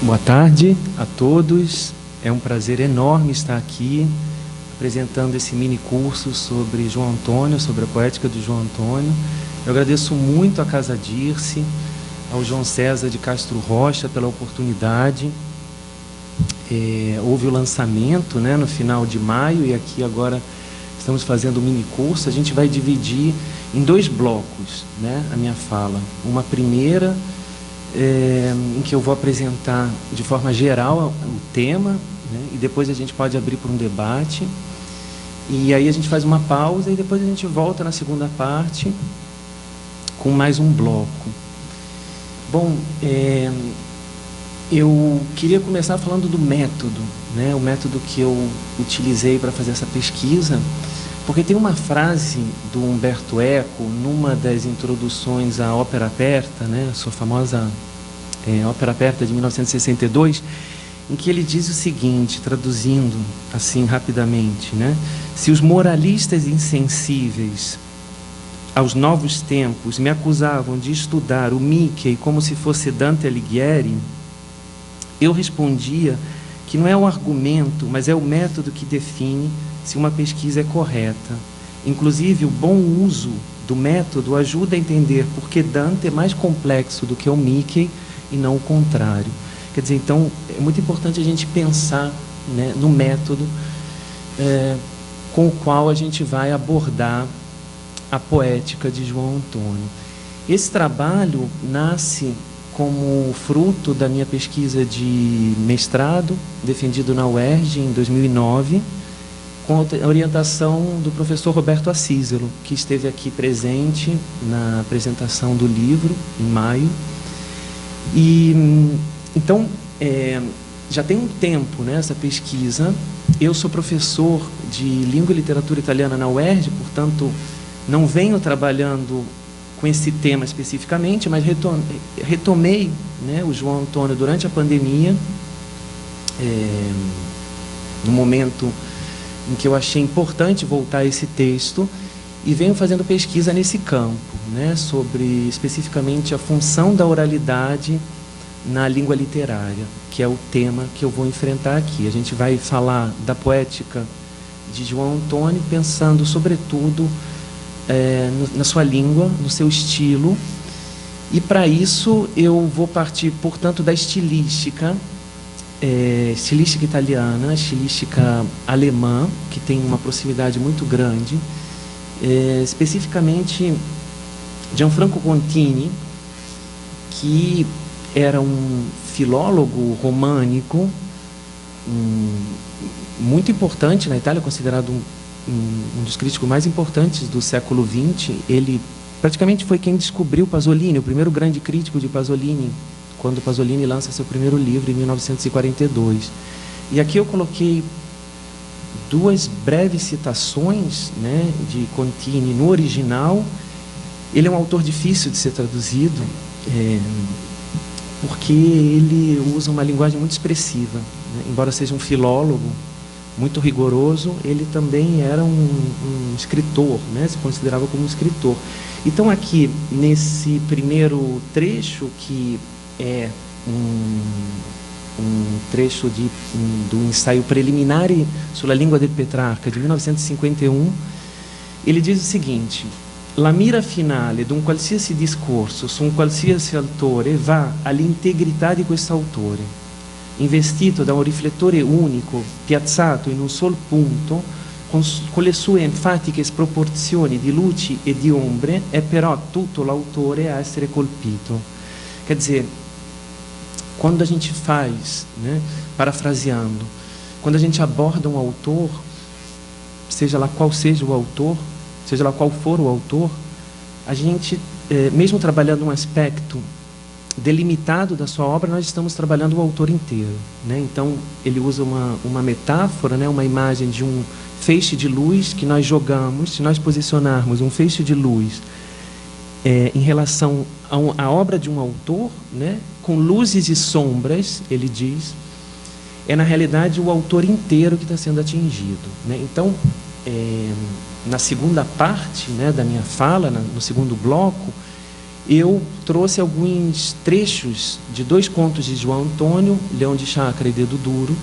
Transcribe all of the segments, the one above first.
Boa tarde a todos. É um prazer enorme estar aqui apresentando esse mini curso sobre João Antônio, sobre a poética de João Antônio. Eu agradeço muito à Casa Dirce, ao João César de Castro Rocha pela oportunidade. Houve o lançamento, né, no final de maio, e aqui agora estamos fazendo um mini curso. A gente vai dividir em 2 blocos, né, a minha fala. Uma primeira em que eu vou apresentar de forma geral o tema, né, e depois a gente pode abrir para um debate, e aí a gente faz uma pausa e depois a gente volta na segunda parte com mais um bloco. Bom, eu queria começar falando do método, né, o método que eu utilizei para fazer essa pesquisa, porque tem uma frase do Umberto Eco, numa das introduções à Ópera Aperta, né, a sua famosa Ópera Aperta de 1962, em que ele diz o seguinte, traduzindo assim rapidamente, né, se os moralistas insensíveis aos novos tempos me acusavam de estudar o Mickey como se fosse Dante Alighieri, eu respondia que não é o argumento, mas é o método que define se uma pesquisa é correta. Inclusive, o bom uso do método ajuda a entender por que Dante é mais complexo do que o Mickey e não o contrário. Quer dizer, então, é muito importante a gente pensar, né, no método com o qual a gente vai abordar a poética de João Antônio. Esse trabalho nasce como fruto da minha pesquisa de mestrado, defendido na UERJ em 2009, com a orientação do professor Roberto Acíselo, que esteve aqui presente na apresentação do livro, em maio. E, então, já tem um tempo, né, essa pesquisa. Eu sou professor de Língua e Literatura Italiana na UERJ, portanto, não venho trabalhando com esse tema especificamente, mas retomei, né, o João Antônio durante a pandemia, no momento em que eu achei importante voltar a esse texto, e venho fazendo pesquisa nesse campo, né, sobre especificamente a função da oralidade na língua literária, que é o tema que eu vou enfrentar aqui. A gente vai falar da poética de João Antônio, pensando sobretudo na sua língua, no seu estilo, e para isso eu vou partir, portanto, da estilística, estilística italiana, estilística alemã, que tem uma proximidade muito grande, especificamente Gianfranco Contini, que era um filólogo românico muito importante na Itália, considerado um dos críticos mais importantes do século XX. Ele praticamente foi quem descobriu Pasolini, o primeiro grande crítico de Pasolini, quando Pasolini lança seu primeiro livro em 1942. E aqui eu coloquei 2 breves citações, né, de Contini no original. Ele é um autor difícil de ser traduzido, porque ele usa uma linguagem muito expressiva, né? Embora seja um filólogo muito rigoroso, ele também era um escritor, né? Se considerava como um escritor. Então, aqui, nesse primeiro trecho, que é um trecho do ensaio Preliminare sulla lingua del Petrarca, de 1951, ele diz o seguinte: la mira finale di un qualsiasi discorso su un qualsiasi autore va all'integrità di questo autore, investito da un riflettore unico, piazzato in un sol punto, con le sue enfatiche sproporzioni di luci e di ombre, è però tutto l'autore a essere colpito. Quer dizer, quando a gente faz, né, parafraseando, quando a gente aborda um autor, seja lá qual seja o autor, seja lá qual for o autor, a gente, mesmo trabalhando um aspecto delimitado da sua obra, nós estamos trabalhando o autor inteiro, né? Então, ele usa uma metáfora, né, uma imagem de um feixe de luz que nós jogamos. Se nós posicionarmos um feixe de luz em relação à obra de um autor, né, com luzes e sombras, ele diz, é na realidade o autor inteiro que está sendo atingido, né? Então, na segunda parte, né, da minha fala, no segundo bloco, eu trouxe alguns trechos de 2 contos de João Antônio, Leão de Chácara e Dedo Duro,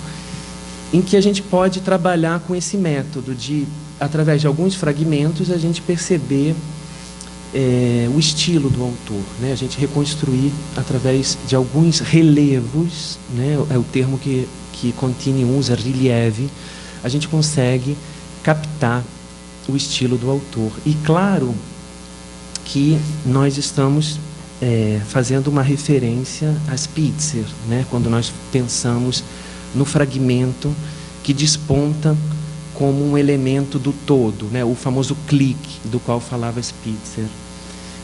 em que a gente pode trabalhar com esse método de, através de alguns fragmentos, a gente perceber o estilo do autor, né? A gente reconstruir através de alguns relevos, né? É o termo que Contini usa, relieve, a gente consegue captar o estilo do autor. E claro que nós estamos fazendo uma referência a Spitzer, né? Quando nós pensamos no fragmento que desponta como um elemento do todo, né? O famoso clique do qual falava Spitzer.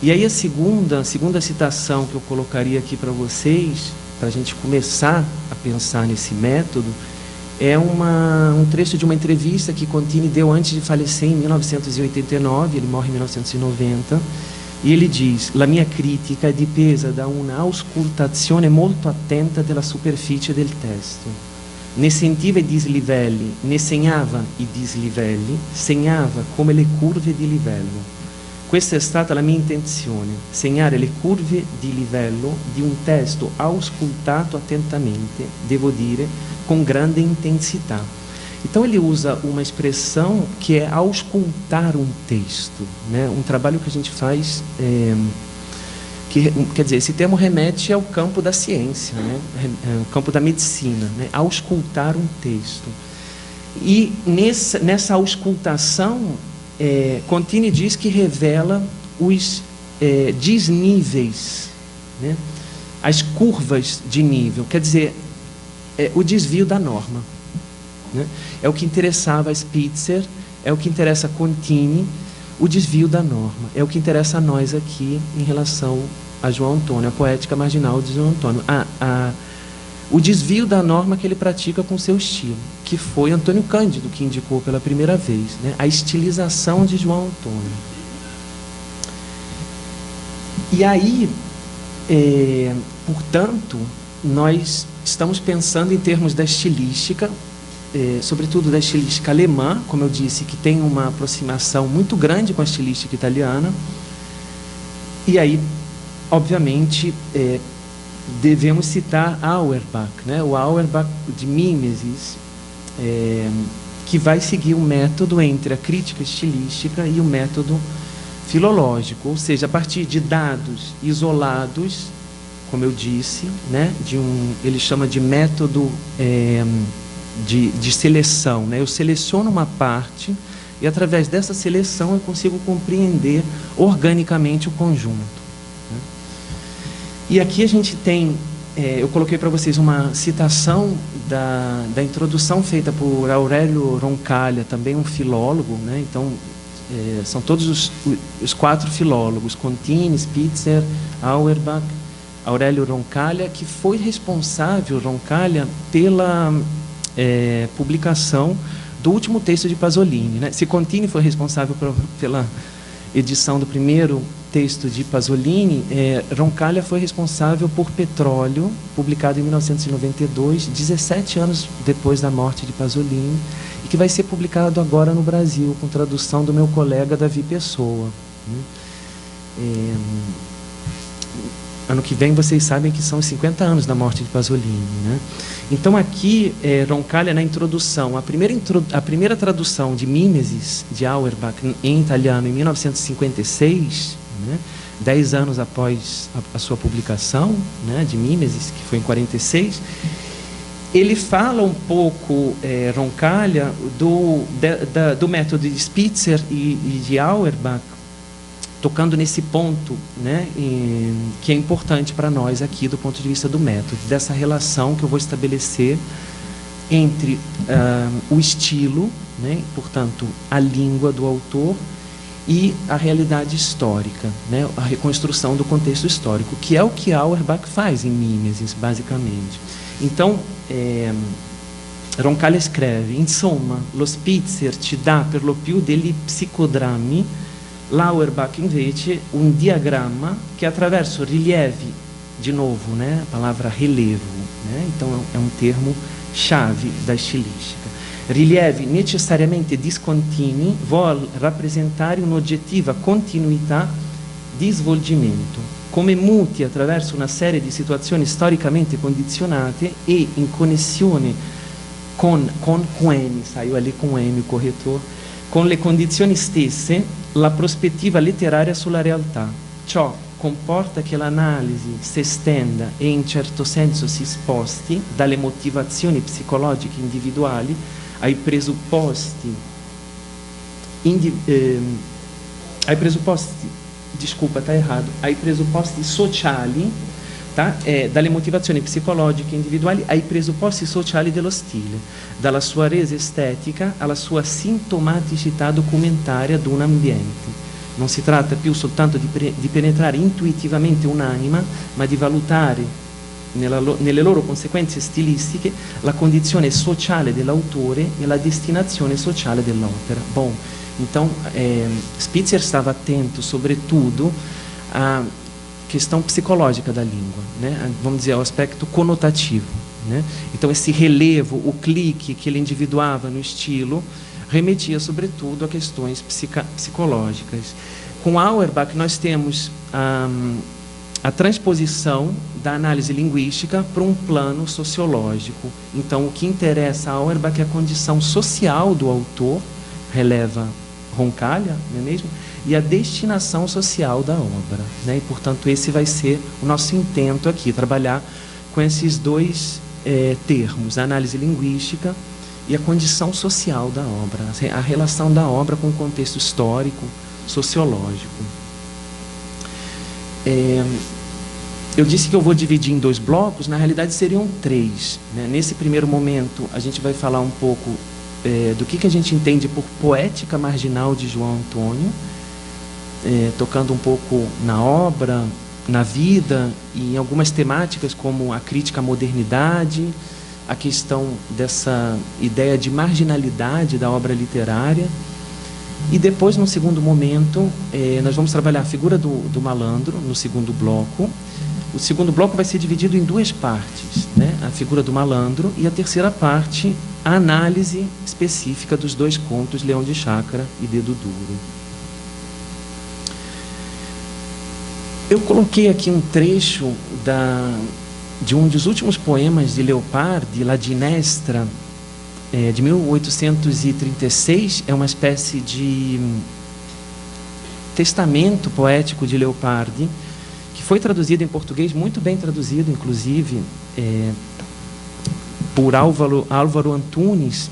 E aí a segunda citação que eu colocaria aqui para vocês, para a gente começar a pensar nesse método, é um trecho de uma entrevista que Contini deu antes de falecer em 1989, ele morre em 1990, e ele diz: La mia critica è dipesa da una auscultazione molto attenta della superficie del testo. Ne sentiva i dislivelli, ne segnava i dislivelli, segnava come le curve di livello. Questa è stata la mia intenzione, segnare le curve di livello di un testo auscultato attentamente, devo dire, com grande intensità. Então ele usa uma expressão que é auscultar um texto, né? Um trabalho que a gente faz, quer dizer, esse termo remete ao campo da ciência, né? O campo da medicina, né? Auscultar um texto. E nessa auscultação, Contini diz que revela os desníveis, né? As curvas de nível, quer dizer, o desvio da norma, né? É o que interessava a Spitzer, é o que interessa a Contini, o desvio da norma. É o que interessa a nós aqui em relação a João Antônio, a poética marginal de João Antônio. O desvio da norma que ele pratica com seu estilo, que foi Antônio Cândido que indicou pela primeira vez, né? A estilização de João Antônio. E aí, portanto, nós estamos pensando em termos da estilística, sobretudo da estilística alemã, como eu disse, que tem uma aproximação muito grande com a estilística italiana. E aí, obviamente, devemos citar Auerbach, né? O Auerbach de Mimesis, que vai seguir um método entre a crítica estilística e o método filológico, ou seja, a partir de dados isolados, como eu disse, né? Ele chama de método de seleção, né? Eu seleciono uma parte e através dessa seleção eu consigo compreender organicamente o conjunto, né? E aqui a gente tem, eu coloquei para vocês uma citação da introdução feita por Aurélio Roncaglia, também um filólogo, né? Então, são todos os 4 filólogos, Contini, Spitzer, Auerbach, Aurélio Roncaglia, que foi responsável, Roncaglia, pela publicação do último texto de Pasolini, né? Se Contini foi responsável pela edição do primeiro texto de Pasolini, Roncaglia foi responsável por Petróleo, publicado em 1992, 17 anos depois da morte de Pasolini, e que vai ser publicado agora no Brasil, com tradução do meu colega Davi Pessoa, né? Ano que vem vocês sabem que são os 50 anos da morte de Pasolini, né? Então aqui, Roncaglia, na introdução, a primeira tradução de Mimesis, de Auerbach, em italiano, em 1956, né? 10 anos após a sua publicação, né, de Mimesis, que foi em 46, ele fala um pouco, Roncaglia, do método de Spitzer e de Auerbach, tocando nesse ponto, né, que é importante para nós aqui do ponto de vista do método, dessa relação que eu vou estabelecer entre o estilo, né, portanto, a língua do autor, e a realidade histórica, né, a reconstrução do contexto histórico, que é o que Auerbach faz em Mimesis, basicamente. Então, Roncaglia escreve: insomma, lo Spitzer ci dà per lo più degli psicodrammi, l'Auerbach invece un diagramma che attraverso rilievi, de novo, né, a palavra relevo, né, então é um termo chave da estilística. Rilievi necessariamente discontinui vuol rappresentare un'oggettiva continuità di svolgimento, come muti attraverso una serie di situazioni storicamente condizionate e in connessione con Emi, saiu ali com Emi, o corretor, con le condizioni stesse, la prospettiva letteraria sulla realtà. Ciò comporta che l'analisi si estenda e in certo senso si sposti dalle motivazioni psicologiche individuali ai presupposti ai presupposti sociali, tá? Dalle motivazioni psicologiche individuali ai presupposti sociali dello stile, dalla sua resa estetica alla sua sintomaticità documentaria di un ambiente. Non si tratta più soltanto di penetrare intuitivamente un'anima, ma di valutare nelle loro conseguenze stilistiche la condizione sociale dell'autore e la destinazione sociale dell'opera. Bom, então, Spitzer estava atento, sobretudo, à questão psicológica da língua, né? Vamos dizer, ao aspecto conotativo, né? Então, esse relevo, o clique que ele individuava no estilo, remetia, sobretudo, a questões psicológicas. Com Auerbach, nós temos a transposição da análise linguística para um plano sociológico. Então, o que interessa a Auerbach é a condição social do autor, releva Roncalha, não é mesmo? E a destinação social da obra, né? E, portanto, esse vai ser o nosso intento aqui, trabalhar com esses dois termos, a análise linguística e a condição social da obra, a relação da obra com o contexto histórico, sociológico. Eu disse que eu vou dividir em 2 blocos, na realidade seriam 3, né? Nesse primeiro momento, a gente vai falar um pouco do que a gente entende por poética marginal de João Antônio, tocando um pouco na obra, na vida e em algumas temáticas como a crítica à modernidade, a questão dessa ideia de marginalidade da obra literária. E depois, no segundo momento, nós vamos trabalhar a figura do malandro, no segundo bloco. O segundo bloco vai ser dividido em 2 partes, né? A figura do malandro e a terceira parte, a análise específica dos 2 contos, Leão de Chácara e Dedo Duro. Eu coloquei aqui um trecho de um dos últimos poemas de Leopardi, La Ginestra, de 1836, é uma espécie de testamento poético de Leopardi, que foi traduzido em português, muito bem traduzido, inclusive, por Álvaro Antunes,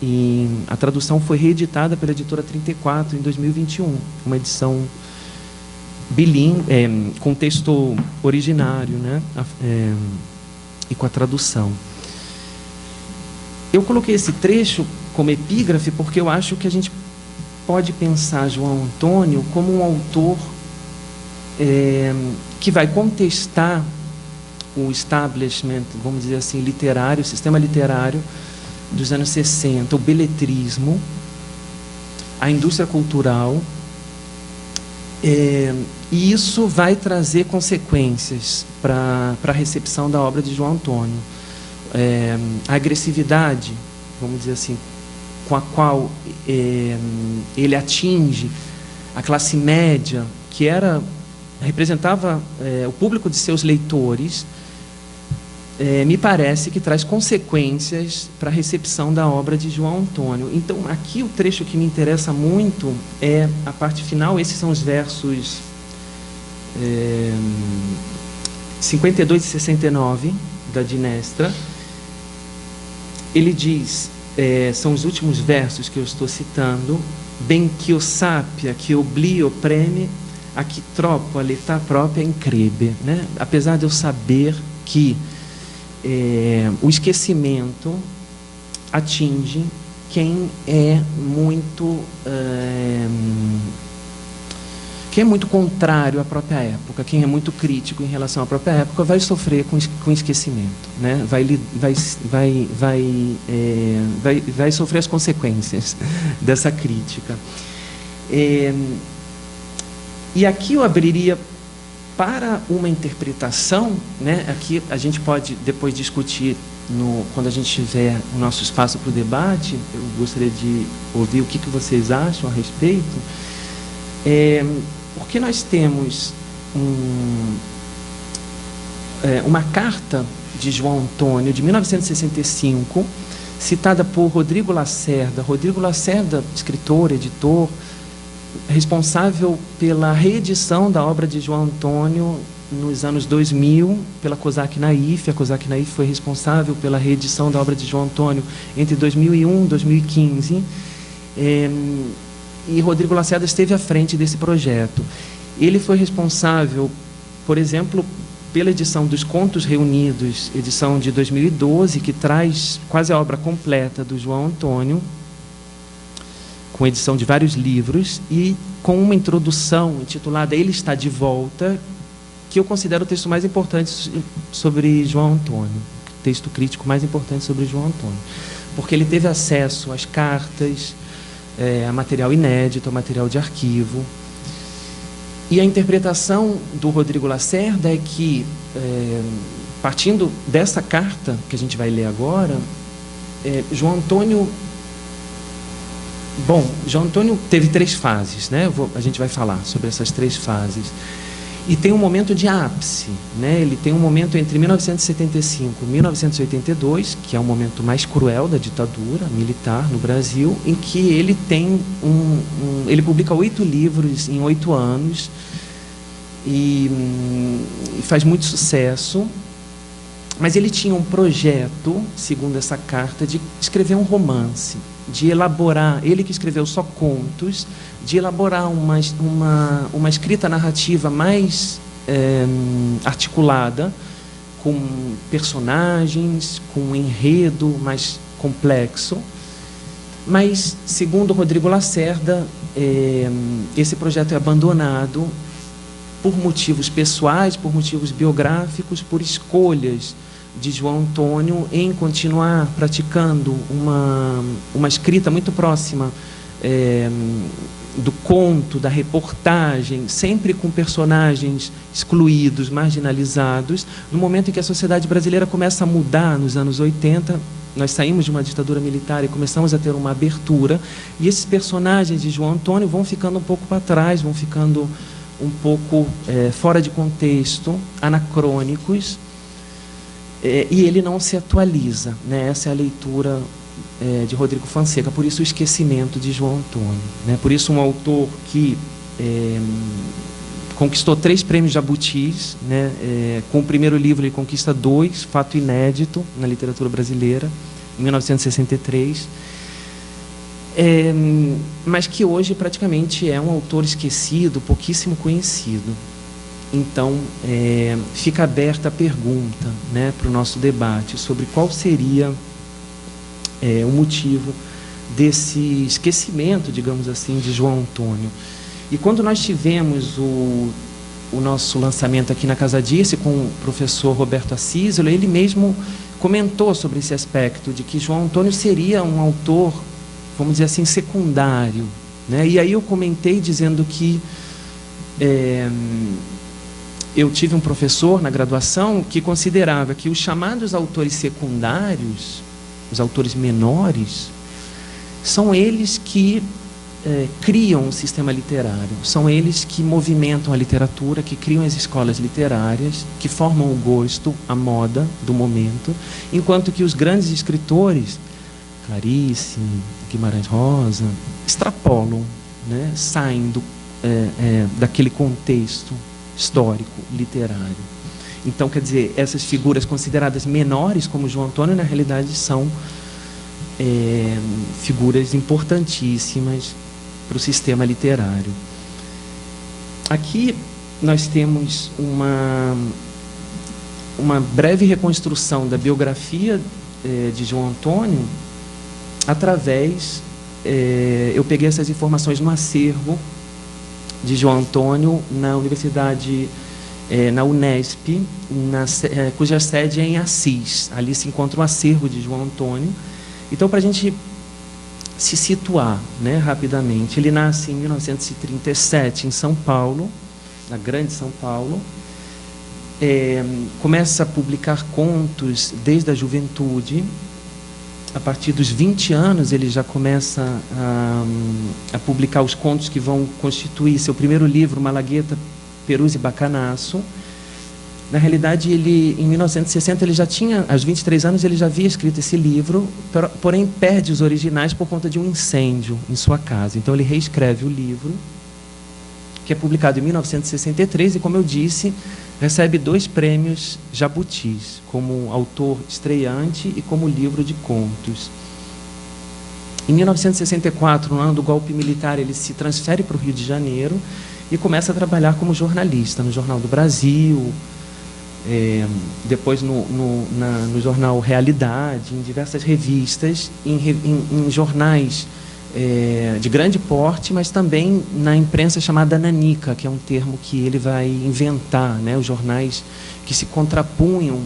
e a tradução foi reeditada pela editora 34 em 2021, uma edição bilíngue, com texto originário, né? E com a tradução. Eu coloquei esse trecho como epígrafe porque eu acho que a gente pode pensar João Antônio como um autor que vai contestar o establishment, vamos dizer assim, literário, o sistema literário dos anos 60, o beletrismo, a indústria cultural, e isso vai trazer consequências para a recepção da obra de João Antônio. A agressividade, vamos dizer assim, com a qual ele atinge a classe média, que representava o público de seus leitores, me parece que traz consequências para a recepção da obra de João Antônio. Então, aqui o trecho que me interessa muito é a parte final. Esses são os versos 52 e 69 da Ginestra. Ele diz, são os últimos versos que eu estou citando: ben que eu sappia que oblio preme, a que troppo a l'età própria increbe, né? Apesar de eu saber que o esquecimento atinge quem é muito contrário à própria época, quem é muito crítico em relação à própria época, vai sofrer com esquecimento, né? Vai sofrer as consequências dessa crítica. E aqui eu abriria para uma interpretação, né? Aqui a gente pode depois discutir, quando a gente tiver o nosso espaço para o debate. Eu gostaria de ouvir o que vocês acham a respeito. Porque nós temos uma carta de João Antônio, de 1965, citada por Rodrigo Lacerda. Rodrigo Lacerda, escritor, editor, responsável pela reedição da obra de João Antônio nos anos 2000, pela Cosac Naif. A Cosac Naif foi responsável pela reedição da obra de João Antônio entre 2001 e 2015. E Rodrigo Lacerda esteve à frente desse projeto. Ele foi responsável, por exemplo, pela edição dos Contos Reunidos, edição de 2012, que traz quase a obra completa do João Antônio, com edição de vários livros, e com uma introdução intitulada Ele Está de Volta, que eu considero o texto mais importante sobre João Antônio, o texto crítico mais importante sobre João Antônio, porque ele teve acesso às cartas, a material inédito, a material de arquivo. E a interpretação do Rodrigo Lacerda é que, partindo dessa carta que a gente vai ler agora, João Antônio teve 3 fases, né? A gente vai falar sobre essas 3 fases. E tem um momento de ápice, né? Ele tem um momento entre 1975 e 1982, que é o momento mais cruel da ditadura militar no Brasil, em que ele tem ele publica 8 livros em 8 anos e faz muito sucesso. Mas ele tinha um projeto, segundo essa carta, de escrever um romance, de elaborar, ele que escreveu só contos, de elaborar uma escrita narrativa mais articulada, com personagens, com um enredo mais complexo. Mas, segundo Rodrigo Lacerda, esse projeto é abandonado por motivos pessoais, por motivos biográficos, por escolhas de João Antônio em continuar praticando uma escrita muito próxima do conto, da reportagem, sempre com personagens excluídos, marginalizados. No momento em que a sociedade brasileira começa a mudar, nos anos 80, nós saímos de uma ditadura militar e começamos a ter uma abertura, e esses personagens de João Antônio vão ficando um pouco para trás, vão ficando um pouco fora de contexto, anacrônicos, e ele não se atualiza, né? Essa é a leitura de Rodrigo Fonseca. Por isso o esquecimento de João Antônio, né? Por isso um autor que conquistou 3 prêmios Jabutis, né? Com o primeiro livro ele conquista 2, fato inédito na literatura brasileira, em 1963, mas que hoje praticamente é um autor esquecido, pouquíssimo conhecido. Então, fica aberta a pergunta, né, para o nosso debate sobre qual seria o motivo desse esquecimento, digamos assim, de João Antônio. E quando nós tivemos o nosso lançamento aqui na Casa Dirce com o professor Roberto Assis, ele mesmo comentou sobre esse aspecto, de que João Antônio seria um autor, vamos dizer assim, secundário, né? E aí eu comentei dizendo que eu tive um professor na graduação que considerava que os chamados autores secundários, os autores menores, são eles que criam o sistema literário, são eles que movimentam a literatura, que criam as escolas literárias, que formam o gosto, a moda do momento, enquanto que os grandes escritores, Clarice, Guimarães Rosa, extrapolam, né, saem daquele contexto histórico, literário. Então, quer dizer, essas figuras consideradas menores, como João Antônio, na realidade são figuras importantíssimas para o sistema literário. Aqui nós temos uma breve reconstrução da biografia de João Antônio através... eu peguei essas informações no acervo de João Antônio, na Universidade, na Unesp, cuja sede é em Assis. Ali se encontra o acervo de João Antônio. Então, para a gente se situar, né, rapidamente, ele nasce em 1937 em São Paulo, na Grande São Paulo. Começa a publicar contos desde a juventude. A partir dos 20 anos, ele já começa a publicar os contos que vão constituir seu primeiro livro, Malagueta Peruzzi Bacanasso. Na realidade, ele, em 1960, ele já tinha, aos 23 anos, ele já havia escrito esse livro, porém perde os originais por conta de um incêndio em sua casa. Então, ele reescreve o livro, que é publicado em 1963, e, como eu disse, recebe 2 prêmios Jabutis, como autor estreante e como livro de contos. Em 1964, no ano do golpe militar, ele se transfere para o Rio de Janeiro e começa a trabalhar como jornalista no Jornal do Brasil, depois no jornal Realidade, em diversas revistas, em jornais de grande porte, mas também na imprensa chamada nanica, que é um termo que ele vai inventar, né? Os jornais que se contrapunham,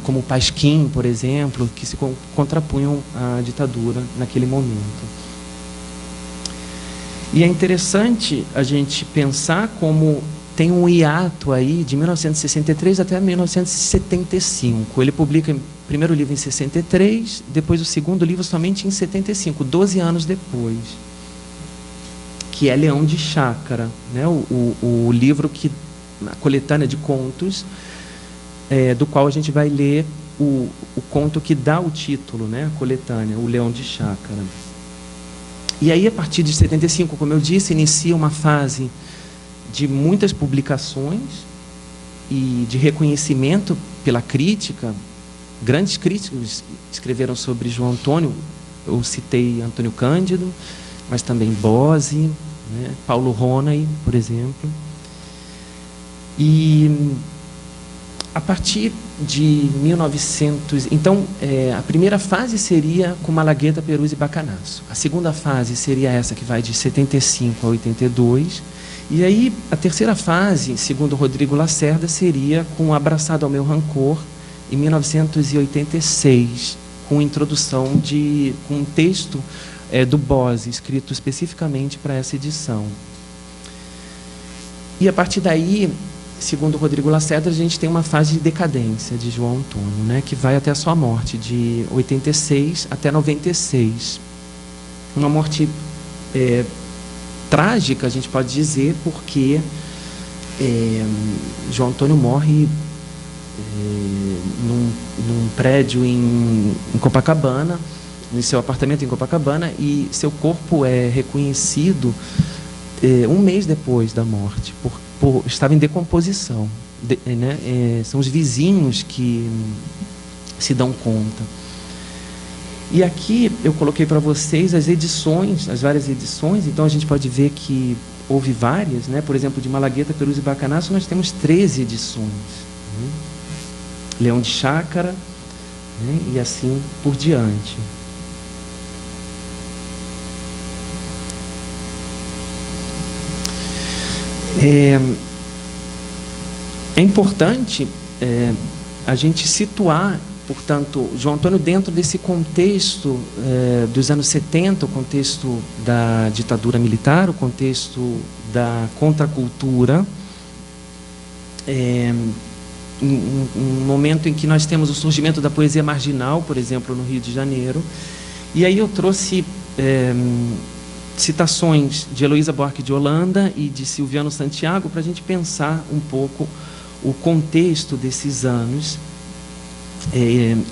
como o Pasquim, por exemplo, que se contrapunham à ditadura naquele momento. E é interessante a gente pensar como tem um hiato aí de 1963 até 1975. Ele publica o primeiro livro em 63, depois o segundo livro somente em 75, 12 anos depois, que é Leão de Chácara, né? O livro a coletânea de contos, do qual a gente vai ler o conto que dá o título, né? A coletânea, o Leão de Chácara. E aí, a partir de 75, como eu disse, inicia uma fase de muitas publicações e de reconhecimento pela crítica. Grandes críticos escreveram sobre João Antônio. Eu citei Antônio Cândido, mas também Bose, né? Paulo Ronay, por exemplo. E a partir de 1900... Então, a primeira fase seria com Malagueta, Peruzzi e Bacanasso. A segunda fase seria essa que vai de 75 a 82. E aí, a terceira fase, segundo Rodrigo Lacerda, seria com Abraçado ao Meu Rancor, em 1986, com introdução com um texto do Bose, escrito especificamente para essa edição. E a partir daí, segundo Rodrigo Lacerda, a gente tem uma fase de decadência de João Antônio, né, que vai até a sua morte, de 86 até 96. Uma morte trágica, a gente pode dizer, porque João Antônio morre num prédio em Copacabana, em seu apartamento em Copacabana, e seu corpo é reconhecido um mês depois da morte, estava em decomposição, né? São os vizinhos que se dão conta. E aqui eu coloquei para vocês as edições, as várias edições. Então a gente pode ver que houve várias, né? Por exemplo, de Malagueta, Peruzzi e Bacanasso nós temos 13 edições, né? Leão de Chácara, né? E assim por diante. É importante a gente situar, portanto, João Antônio dentro desse contexto dos anos 70, o contexto da ditadura militar, o contexto da contracultura, um momento em que nós temos o surgimento da poesia marginal, por exemplo, no Rio de Janeiro. E aí eu trouxe citações de Heloísa Buarque de Holanda e de Silviano Santiago para a gente pensar um pouco o contexto desses anos,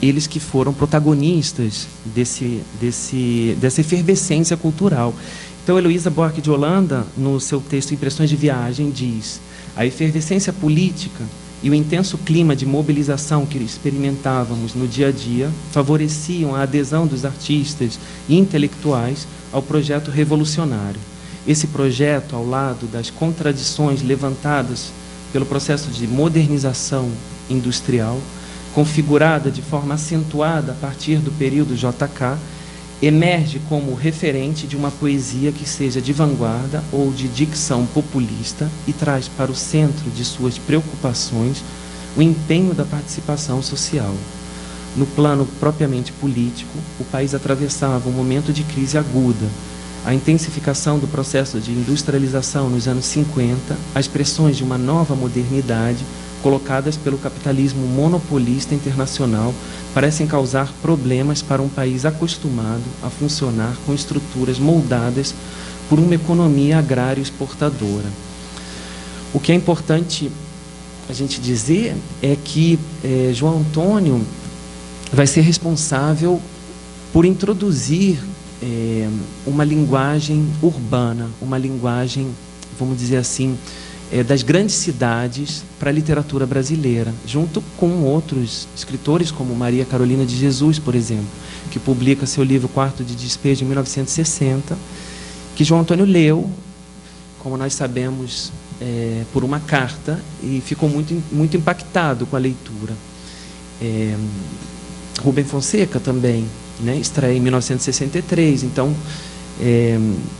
eles que foram protagonistas dessa efervescência cultural. Então, Heloísa Buarque de Holanda, no seu texto Impressões de Viagem, diz: a efervescência política e o intenso clima de mobilização que experimentávamos no dia a dia favoreciam a adesão dos artistas e intelectuais ao projeto revolucionário. Esse projeto, ao lado das contradições levantadas pelo processo de modernização industrial, configurada de forma acentuada a partir do período JK, emerge como referente de uma poesia que seja de vanguarda ou de dicção populista e traz para o centro de suas preocupações o empenho da participação social. No plano propriamente político, o país atravessava um momento de crise aguda. A intensificação do processo de industrialização nos anos 50, as pressões de uma nova modernidade colocadas pelo capitalismo monopolista internacional parecem causar problemas para um país acostumado a funcionar com estruturas moldadas por uma economia agrária exportadora. O que é importante a gente dizer é que João Antônio vai ser responsável por introduzir uma linguagem urbana, uma linguagem, vamos dizer assim, das grandes cidades para a literatura brasileira, junto com outros escritores, como Maria Carolina de Jesus, por exemplo, que publica seu livro Quarto de Despejo em 1960, que João Antônio leu, como nós sabemos, por uma carta, e ficou muito impactado com a leitura. Rubem Fonseca também, né, estreia em 1963. Então,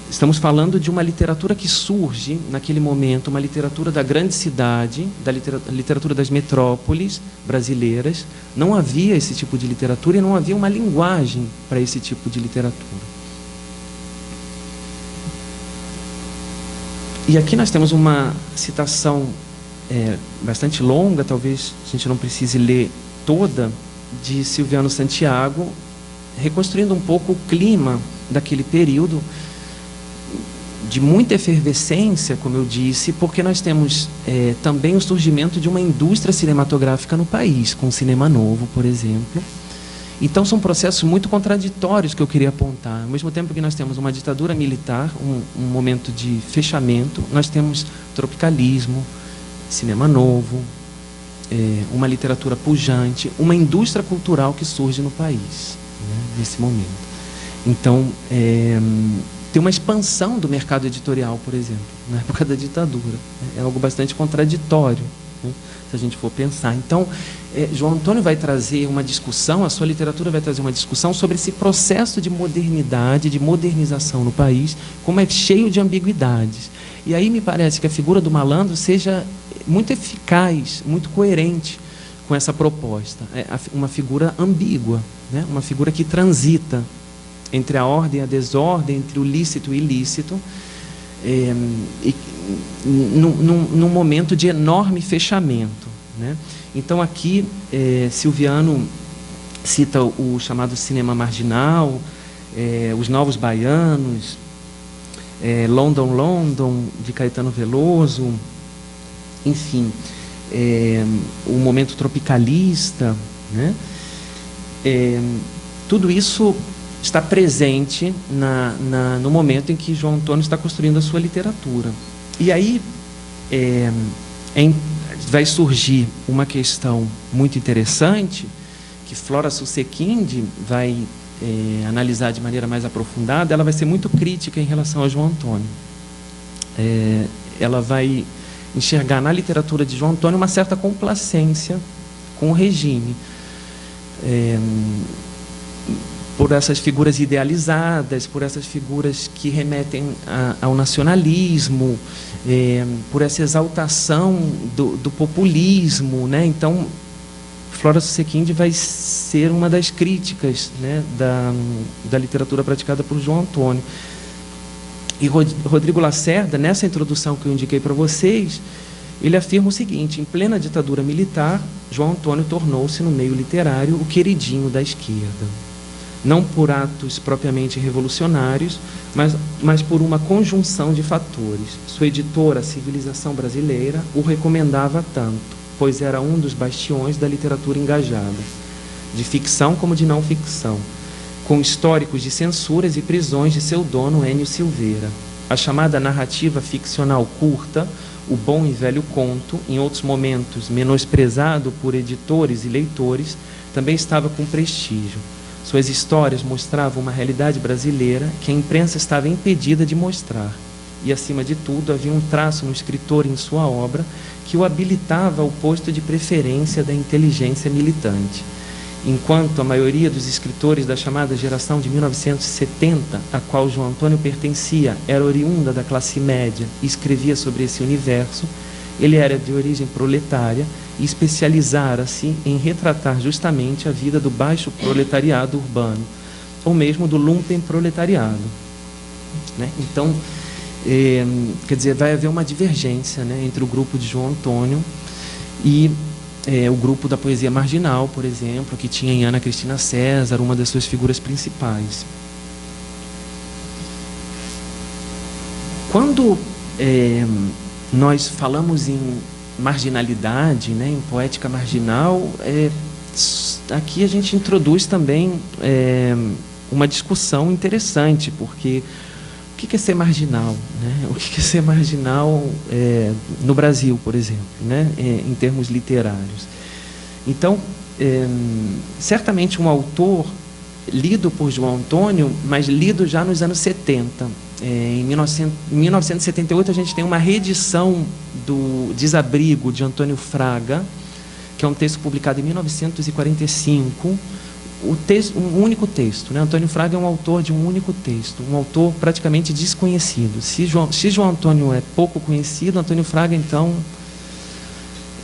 estamos falando de uma literatura que surge naquele momento, uma literatura da grande cidade, da literatura das metrópoles brasileiras. Não havia esse tipo de literatura e não havia uma linguagem para esse tipo de literatura. E aqui nós temos uma citação bastante longa, talvez a gente não precise ler toda, de Silviano Santiago, reconstruindo um pouco o clima daquele período de muita efervescência, como eu disse, porque nós temos também o surgimento de uma indústria cinematográfica no país, com o Cinema Novo, por exemplo. Então são processos muito contraditórios que eu queria apontar. Ao mesmo tempo que nós temos uma ditadura militar, um momento de fechamento, nós temos tropicalismo, Cinema Novo, uma literatura pujante, uma indústria cultural que surge no país, né, nesse momento. Então, tem uma expansão do mercado editorial, por exemplo, na época da ditadura. É algo bastante contraditório, né, se a gente for pensar. Então, João Antônio vai trazer uma discussão, a sua literatura vai trazer uma discussão sobre esse processo de modernidade, de modernização no país, como é cheio de ambiguidades. E aí me parece que a figura do malandro seja muito eficaz, muito coerente com essa proposta. Uma figura ambígua, né? Uma figura que transita entre a ordem e a desordem, entre o lícito e o ilícito, num momento de enorme fechamento, né? Então aqui Silviano cita o chamado cinema marginal, os Novos Baianos, London, London, de Caetano Veloso, enfim, o momento tropicalista, né? Tudo isso está presente no momento em que João Antônio está construindo a sua literatura. E aí vai surgir uma questão muito interessante, que Flora Susequinde vai analisar de maneira mais aprofundada. Ela vai ser muito crítica em relação a João Antônio. Ela vai enxergar na literatura de João Antônio uma certa complacência com o regime, por essas figuras idealizadas, por essas figuras que remetem ao nacionalismo, por essa exaltação do populismo, né? Então, Flora Susequinde vai ser uma das críticas, né, da literatura praticada por João Antônio. E Rodrigo Lacerda, nessa introdução que eu indiquei para vocês, ele afirma o seguinte: em plena ditadura militar, João Antônio tornou-se, no meio literário, o queridinho da esquerda. Não por atos propriamente revolucionários, mas por uma conjunção de fatores. Sua editora, a Civilização Brasileira, o recomendava tanto, pois era um dos bastiões da literatura engajada, de ficção como de não ficção, com históricos de censuras e prisões de seu dono Enio Silveira. A chamada narrativa ficcional curta, o bom e velho conto, em outros momentos menosprezado por editores e leitores, também estava com prestígio. Suas histórias mostravam uma realidade brasileira que a imprensa estava impedida de mostrar. E, acima de tudo, havia um traço no escritor e em sua obra que o habilitava ao posto de preferência da inteligência militante. Enquanto a maioria dos escritores da chamada geração de 1970, a qual João Antônio pertencia, era oriunda da classe média e escrevia sobre esse universo, ele era de origem proletária e especializara-se em retratar justamente a vida do baixo proletariado urbano, ou mesmo do lumpenproletariado, né? Então, quer dizer, vai haver uma divergência, né, entre o grupo de João Antônio e o grupo da poesia marginal, por exemplo, que tinha em Ana Cristina César uma das suas figuras principais. Quando nós falamos em marginalidade, né, em poética marginal, aqui a gente introduz também uma discussão interessante, porque o que é ser marginal, né? O que é ser marginal no Brasil, por exemplo, né, em termos literários. Então, certamente um autor lido por João Antônio, mas lido já nos anos 70. Em 1978 a gente tem uma reedição do Desabrigo, de Antônio Fraga, que é um texto publicado em 1945, um único texto, né? Antônio Fraga é um autor de um único texto, um autor praticamente desconhecido. Se João Antônio é pouco conhecido, Antônio Fraga, então,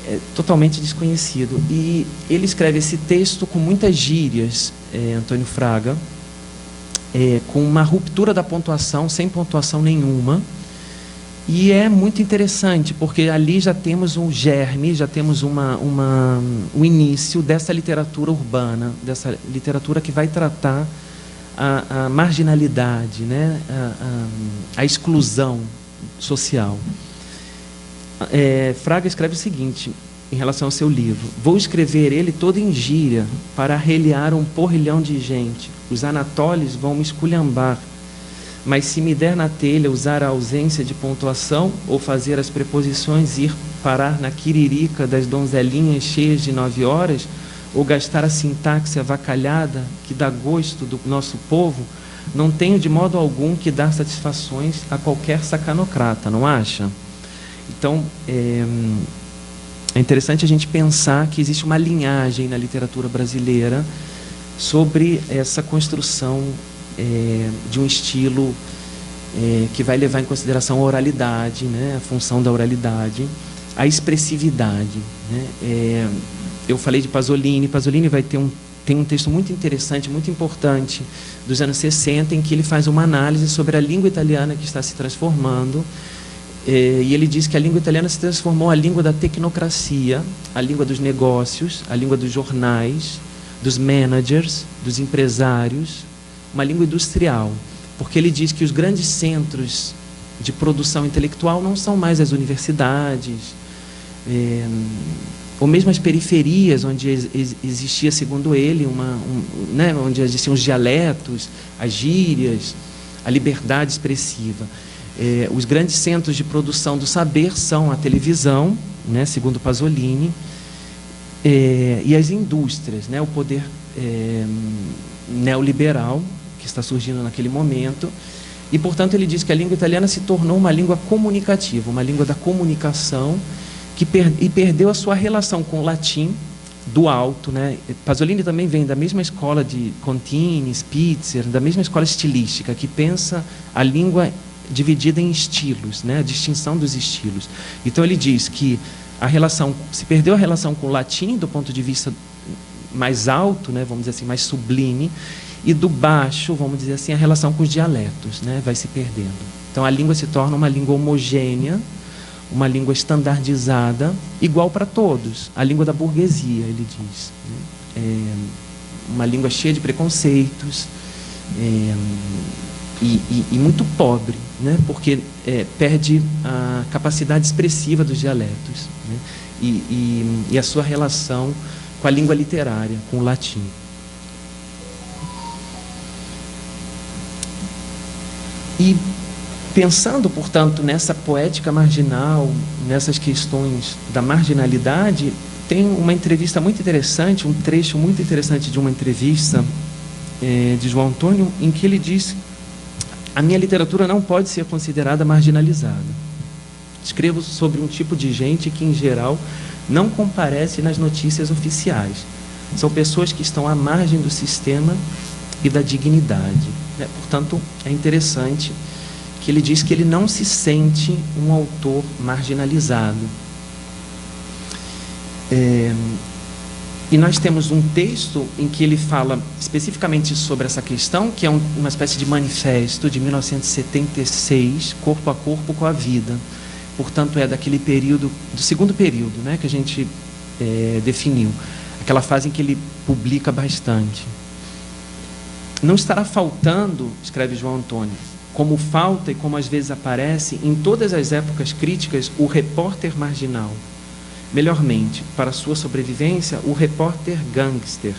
é totalmente desconhecido. E ele escreve esse texto com muitas gírias, Antônio Fraga, com uma ruptura da pontuação, sem pontuação nenhuma. E é muito interessante, porque ali já temos um germe, já temos o início dessa literatura urbana, dessa literatura que vai tratar a marginalidade, né? A exclusão social. Fraga escreve o seguinte, em relação ao seu livro: vou escrever ele todo em gíria, para arreliar um porrilhão de gente. Os anatoles vão me esculhambar, mas se me der na telha usar a ausência de pontuação, ou fazer as preposições ir parar na quiririca das donzelinhas cheias de 9 horas, ou gastar a sintaxe avacalhada que dá gosto do nosso povo, não tenho de modo algum que dar satisfações a qualquer sacanocrata, não acha? Então, é interessante a gente pensar que existe uma linhagem na literatura brasileira sobre essa construção de um estilo que vai levar em consideração a oralidade, né, a função da oralidade, a expressividade, né? Eu falei de Pasolini. Pasolini tem um texto muito interessante, muito importante, dos anos 60, em que ele faz uma análise sobre a língua italiana que está se transformando. E ele diz que a língua italiana se transformou a língua da tecnocracia, a língua dos negócios, a língua dos jornais, dos managers, dos empresários, uma língua industrial, porque ele diz que os grandes centros de produção intelectual não são mais as universidades, ou mesmo as periferias, onde existia, segundo ele, né, onde existiam os dialetos, as gírias, a liberdade expressiva. Os grandes centros de produção do saber são a televisão, né, segundo Pasolini, e as indústrias, né, o poder neoliberal que está surgindo naquele momento. E, portanto, ele diz que a língua italiana se tornou uma língua comunicativa, uma língua da comunicação, e perdeu a sua relação com o latim do alto, né? Pasolini também vem da mesma escola de Contini, Spitzer, da mesma escola estilística, que pensa a língua dividida em estilos, né? A distinção dos estilos. Então ele diz que se perdeu a relação com o latim do ponto de vista mais alto, né? Vamos dizer assim, mais sublime, e do baixo, vamos dizer assim, a relação com os dialetos, né? Vai se perdendo. Então a língua se torna uma língua homogênea, uma língua estandardizada, igual para todos, a língua da burguesia, ele diz, né? Uma língua cheia de preconceitos, e muito pobre, né? Porque perde a capacidade expressiva dos dialetos, né? E a sua relação com a língua literária, com o latim. E pensando, portanto, nessa poética marginal, nessas questões da marginalidade, tem uma entrevista muito interessante, um trecho muito interessante de uma entrevista de João Antônio, em que ele diz: a minha literatura não pode ser considerada marginalizada. Escrevo sobre um tipo de gente que, em geral, não comparece nas notícias oficiais. São pessoas que estão à margem do sistema e da dignidade, né? Portanto, é interessante que ele diz que ele não se sente um autor marginalizado. E nós temos um texto em que ele fala especificamente sobre essa questão, que é uma espécie de manifesto de 1976, Corpo a Corpo com a Vida. Portanto, é daquele período, do segundo período, né, que a gente definiu. Aquela fase em que ele publica bastante. Não estará faltando, escreve João Antônio, como falta e como às vezes aparece em todas as épocas críticas o repórter marginal. Melhormente, para sua sobrevivência, o repórter gangster,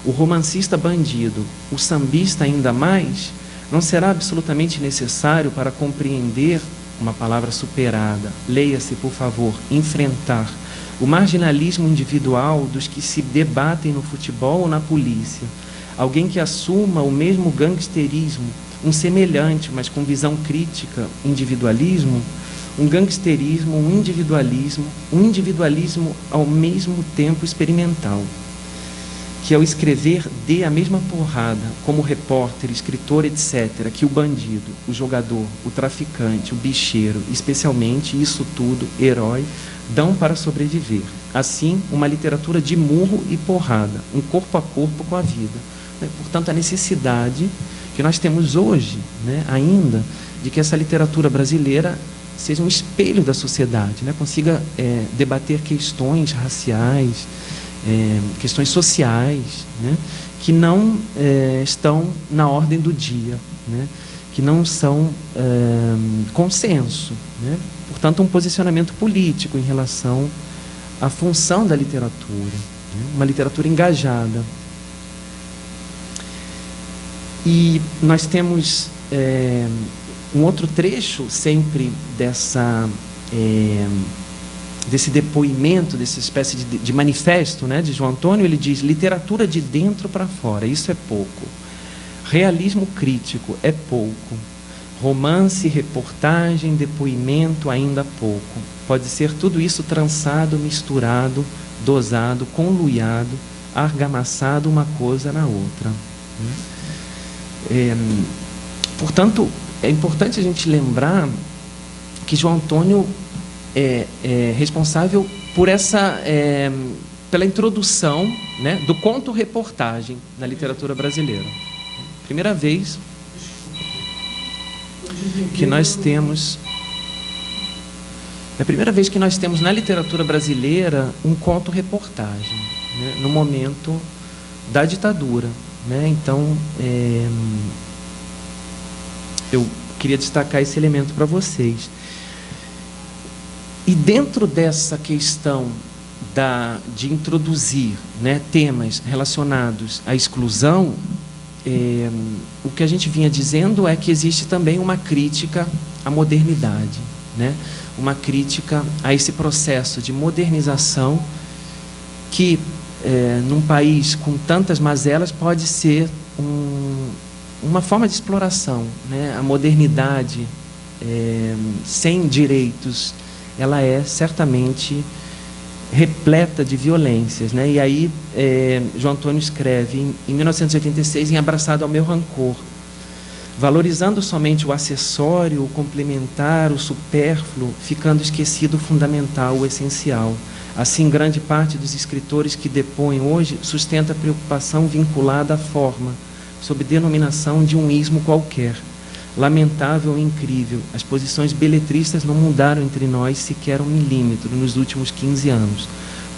o romancista bandido, o sambista ainda mais, não será absolutamente necessário para compreender uma palavra superada, leia-se, por favor, enfrentar o marginalismo individual dos que se debatem no futebol ou na polícia. Alguém que assuma o mesmo gangsterismo, um semelhante, mas com visão crítica, individualismo, um gangsterismo, um individualismo ao mesmo tempo experimental, que ao escrever dê a mesma porrada, como repórter, escritor, etc., que o bandido, o jogador, o traficante, o bicheiro, especialmente, isso tudo, herói, dão para sobreviver. Assim, uma literatura de murro e porrada, um corpo a corpo com a vida. Portanto, a necessidade que nós temos hoje, ainda, de que essa literatura brasileira seja um espelho da sociedade, consiga debater questões raciais, questões sociais, que não estão na ordem do dia, que não são consenso. Portanto, um posicionamento político em relação à função da literatura, uma literatura engajada. E nós temos um outro trecho sempre desse depoimento, dessa espécie de manifesto, de João Antônio. Ele diz: literatura de dentro para fora, isso é pouco. Realismo crítico é pouco. Romance, reportagem, depoimento, ainda pouco. Pode ser tudo isso trançado, misturado, dosado, conluiado, argamassado uma coisa na outra. Portanto, é importante a gente lembrar que João Antônio é responsável por pela introdução, do conto-reportagem na literatura brasileira. Primeira vez que nós temos, na literatura brasileira um conto-reportagem, no momento da ditadura. Então, eu queria destacar esse elemento para vocês. E dentro dessa questão de introduzir temas relacionados à exclusão, o que a gente vinha dizendo é que existe também uma crítica à modernidade, uma crítica a esse processo de modernização que, num país com tantas mazelas, pode ser uma forma de exploração. A modernidade sem direitos, ela é certamente repleta de violências. E aí João Antônio escreve em 1986, em Abraçado ao Meu Rancor: valorizando somente o acessório, o complementar, o supérfluo, ficando esquecido o fundamental, o essencial. Assim, grande parte dos escritores que depõem hoje sustenta a preocupação vinculada à forma, sob denominação de um ismo qualquer. Lamentável e incrível, as posições beletristas não mudaram entre nós sequer 1 milímetro nos últimos 15 anos.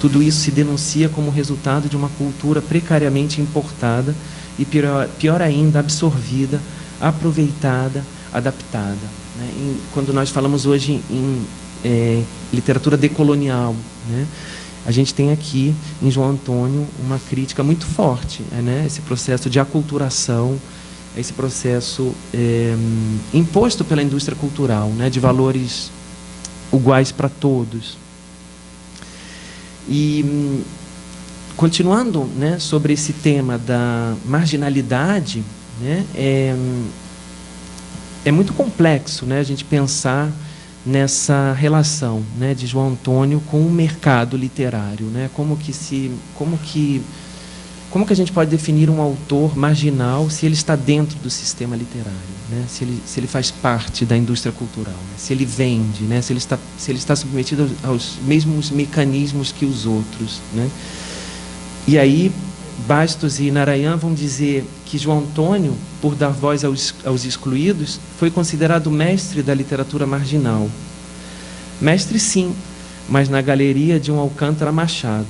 Tudo isso se denuncia como resultado de uma cultura precariamente importada e, pior ainda, absorvida, aproveitada, adaptada. Quando nós falamos hoje em literatura decolonial, a gente tem aqui em João Antônio uma crítica muito forte, esse processo de aculturação, esse processo imposto pela indústria cultural, de valores iguais para todos. E continuando, sobre esse tema da marginalidade, é muito complexo, a gente pensar nessa relação, de João Antônio com o mercado literário, como que a gente pode definir um autor marginal se ele está dentro do sistema literário, se ele faz parte da indústria cultural, se ele vende, se ele está submetido aos mesmos mecanismos que os outros, E aí Bastos e Narayan vão dizer que João Antônio, por dar voz aos excluídos, foi considerado mestre da literatura marginal. Mestre, sim, mas na galeria de um Alcântara Machado,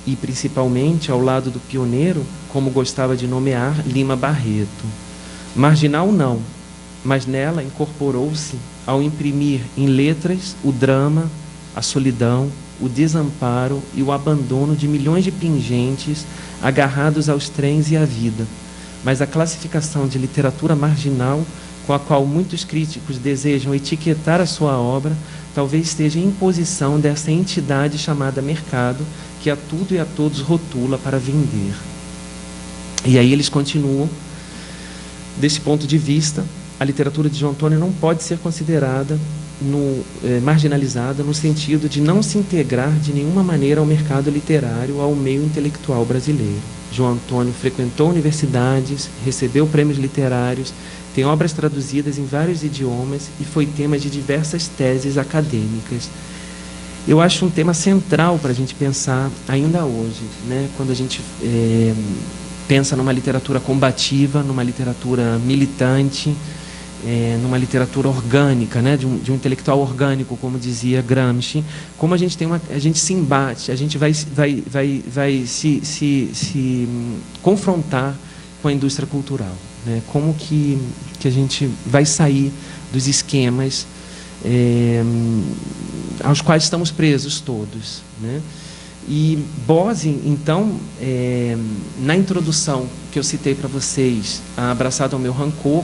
e principalmente ao lado do pioneiro, como gostava de nomear, Lima Barreto. Marginal, não. mas nela incorporou-se, ao imprimir em letras, o drama, a solidão, o desamparo e o abandono de milhões de pingentes agarrados aos trens e à vida. Mas a classificação de literatura marginal, com a qual muitos críticos desejam etiquetar a sua obra, talvez esteja em imposição dessa entidade chamada mercado, que a tudo e a todos rotula para vender. E aí eles continuam, desse ponto de vista, a literatura de João Antônio não pode ser considerada marginalizada no sentido de não se integrar de nenhuma maneira ao mercado literário, ao meio intelectual brasileiro. João Antônio frequentou universidades, recebeu prêmios literários, tem obras traduzidas em vários idiomas e foi tema de diversas teses acadêmicas. Eu acho um tema central para a gente pensar ainda hoje, né? Quando a gente pensa numa literatura combativa, numa literatura militante, numa literatura orgânica, né? de um intelectual orgânico, como dizia Gramsci, como a gente se embate, a gente vai se confrontar com a indústria cultural, né? Como que a gente vai sair dos esquemas aos quais estamos presos todos, né? E Bose, então, na introdução que eu citei para vocês, a Abraçado ao Meu Rancor,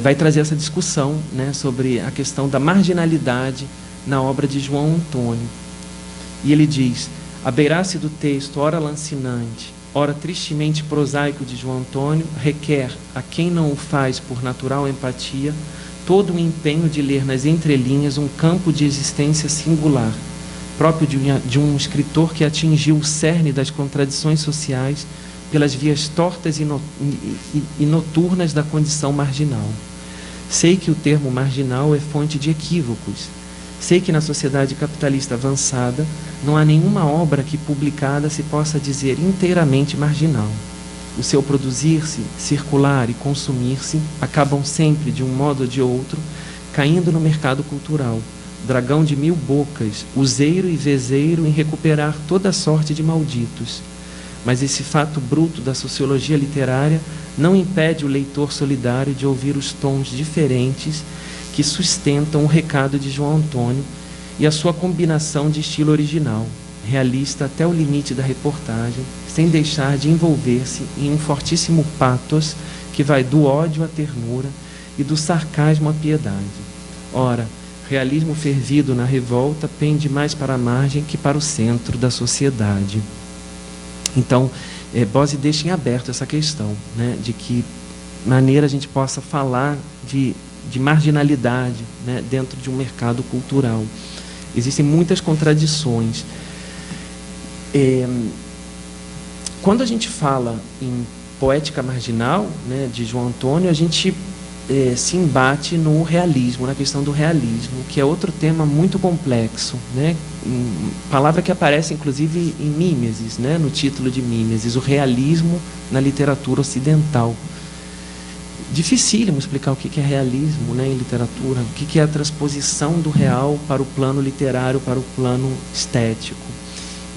vai trazer essa discussão, né, sobre a questão da marginalidade na obra de João Antônio. E ele diz: a beirace do texto, ora lancinante, ora tristemente prosaico de João Antônio, requer, a quem não o faz por natural empatia, todo o empenho de ler nas entrelinhas um campo de existência singular, próprio de um escritor que atingiu o cerne das contradições sociais pelas vias tortas e noturnas da condição marginal. Sei que o termo marginal é fonte de equívocos. Sei que na sociedade capitalista avançada não há nenhuma obra que publicada se possa dizer inteiramente marginal. O seu produzir-se, circular e consumir-se acabam sempre, de um modo ou de outro, caindo no mercado cultural, dragão de mil bocas, useiro e vezeiro em recuperar toda sorte de malditos. Mas esse fato bruto da sociologia literária não impede o leitor solidário de ouvir os tons diferentes que sustentam o recado de João Antônio e a sua combinação de estilo original, realista até o limite da reportagem, sem deixar de envolver-se em um fortíssimo pathos que vai do ódio à ternura e do sarcasmo à piedade. Ora, realismo fervido na revolta pende mais para a margem que para o centro da sociedade. Então, Bose deixa em aberto essa questão, né, de que maneira a gente possa falar de marginalidade, né, dentro de um mercado cultural. Existem muitas contradições. Quando a gente fala em poética marginal, né, de João Antônio, a gente se embate no realismo, na questão do realismo, que é outro tema muito complexo, né? Palavra que aparece inclusive em Mimesis, né? No título de Mimesis, o realismo na literatura ocidental. Dificílimo explicar o que é realismo, né, em literatura, o que é a transposição do real para o plano literário, para o plano estético.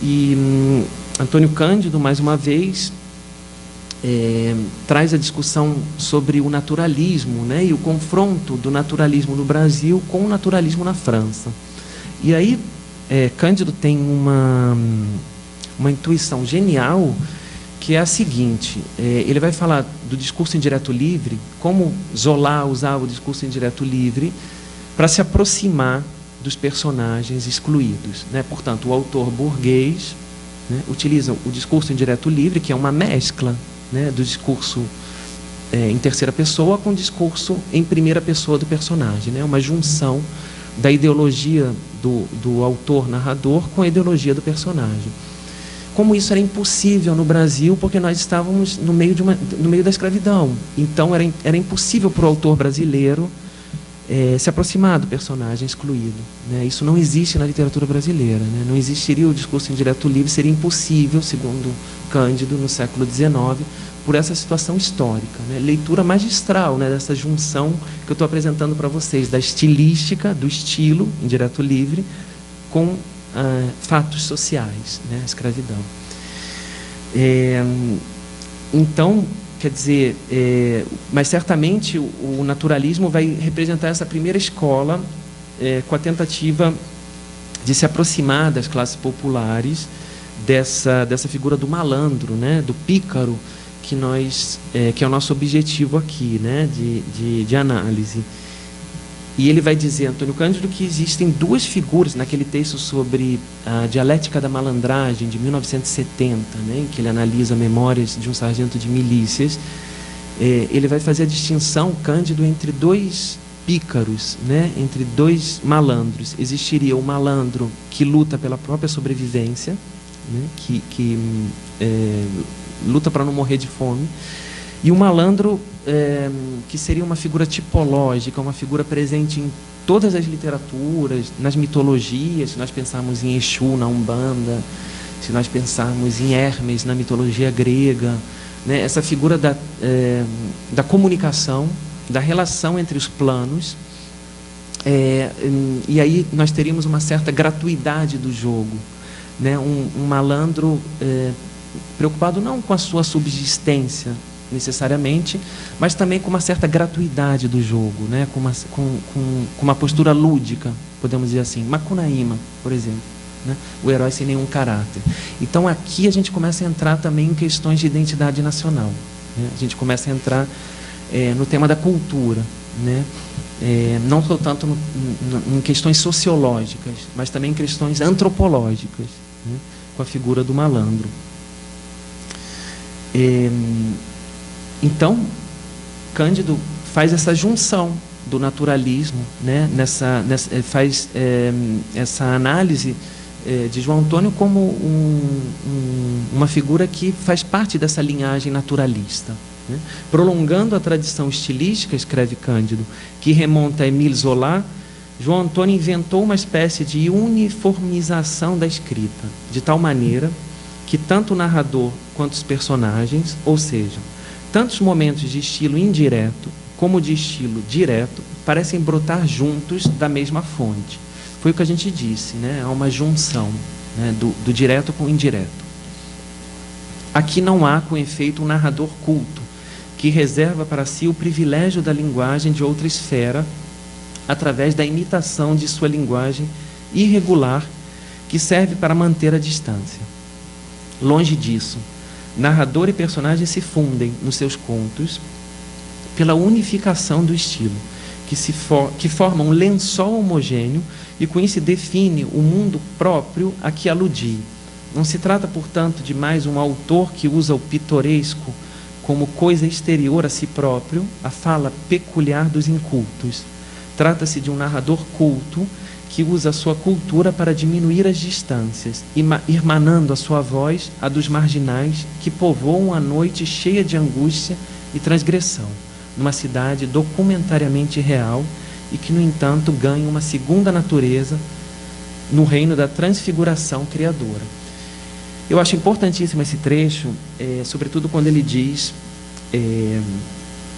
E Antônio Cândido, mais uma vez, traz a discussão sobre o naturalismo, né, e o confronto do naturalismo no Brasil com o naturalismo na França. E aí Cândido tem uma intuição genial, que é a seguinte: ele vai falar do discurso indireto livre, como Zola usava o discurso indireto livre para se aproximar dos personagens excluídos, né? Portanto, o autor burguês, né, utiliza o discurso indireto livre, que é uma mescla, né, do discurso em terceira pessoa com o discurso em primeira pessoa do personagem, né, uma junção da ideologia do autor-narrador com a ideologia do personagem. Como isso era impossível no Brasil, porque nós estávamos no meio da escravidão. Então, era impossível para o autor brasileiro se aproximar do personagem excluído, né? Isso não existe na literatura brasileira, né? Não existiria o discurso indireto livre, seria impossível, segundo Cândido, no século XIX, por essa situação histórica, né? Leitura magistral, né, dessa junção que eu estou apresentando para vocês, da estilística, do estilo indireto livre, com fatos sociais, né, a escravidão. Então, quer dizer, mas certamente o naturalismo vai representar essa primeira escola com a tentativa de se aproximar das classes populares dessa figura do malandro, né, do pícaro, que é o nosso objetivo aqui, né, de análise. E ele vai dizer, Antônio Cândido, que existem duas figuras naquele texto sobre a dialética da malandragem, de 1970, né, em que ele analisa memórias de um sargento de milícias. Ele vai fazer a distinção, Cândido, entre dois pícaros, né, entre dois malandros. Existiria o malandro que luta pela própria sobrevivência, né, que luta para não morrer de fome, e o malandro que seria uma figura tipológica, uma figura presente em todas as literaturas, nas mitologias, se nós pensarmos em Exu na Umbanda, se nós pensarmos em Hermes na mitologia grega, né, essa figura da comunicação, da relação entre os planos, e aí nós teríamos uma certa gratuidade do jogo, né, um malandro preocupado não com a sua subsistência necessariamente, mas também com uma certa gratuidade do jogo, né, com uma postura lúdica, podemos dizer assim, Macunaíma, por exemplo, né, o herói sem nenhum caráter. Então aqui a gente começa a entrar também em questões de identidade nacional, né? A gente começa a entrar no tema da cultura, né? Não só tanto em questões sociológicas, mas também em questões antropológicas, né, com a figura do malandro. Então, Cândido faz essa junção do naturalismo, né, faz essa análise de João Antônio como uma figura que faz parte dessa linhagem naturalista, né? Prolongando a tradição estilística, escreve Cândido, que remonta a Émile Zola, João Antônio inventou uma espécie de uniformização da escrita, de tal maneira que tanto o narrador quanto os personagens, ou seja, tantos momentos de estilo indireto como de estilo direto, parecem brotar juntos da mesma fonte. Foi o que a gente disse, né? Há uma junção, né, do direto com o indireto. Aqui não há, com efeito, um narrador culto, que reserva para si o privilégio da linguagem de outra esfera, através da imitação de sua linguagem irregular, que serve para manter a distância. Longe disso, narrador e personagem se fundem nos seus contos pela unificação do estilo, que forma um lençol homogêneo e com isso define o mundo próprio a que aludi. Não se trata, portanto, de mais um autor que usa o pitoresco como coisa exterior a si próprio, a fala peculiar dos incultos. Trata-se de um narrador culto que usa a sua cultura para diminuir as distâncias, irmanando a sua voz a dos marginais que povoam a noite cheia de angústia e transgressão, numa cidade documentariamente real e que, no entanto, ganha uma segunda natureza no reino da transfiguração criadora. Eu acho importantíssimo esse trecho, sobretudo quando ele diz...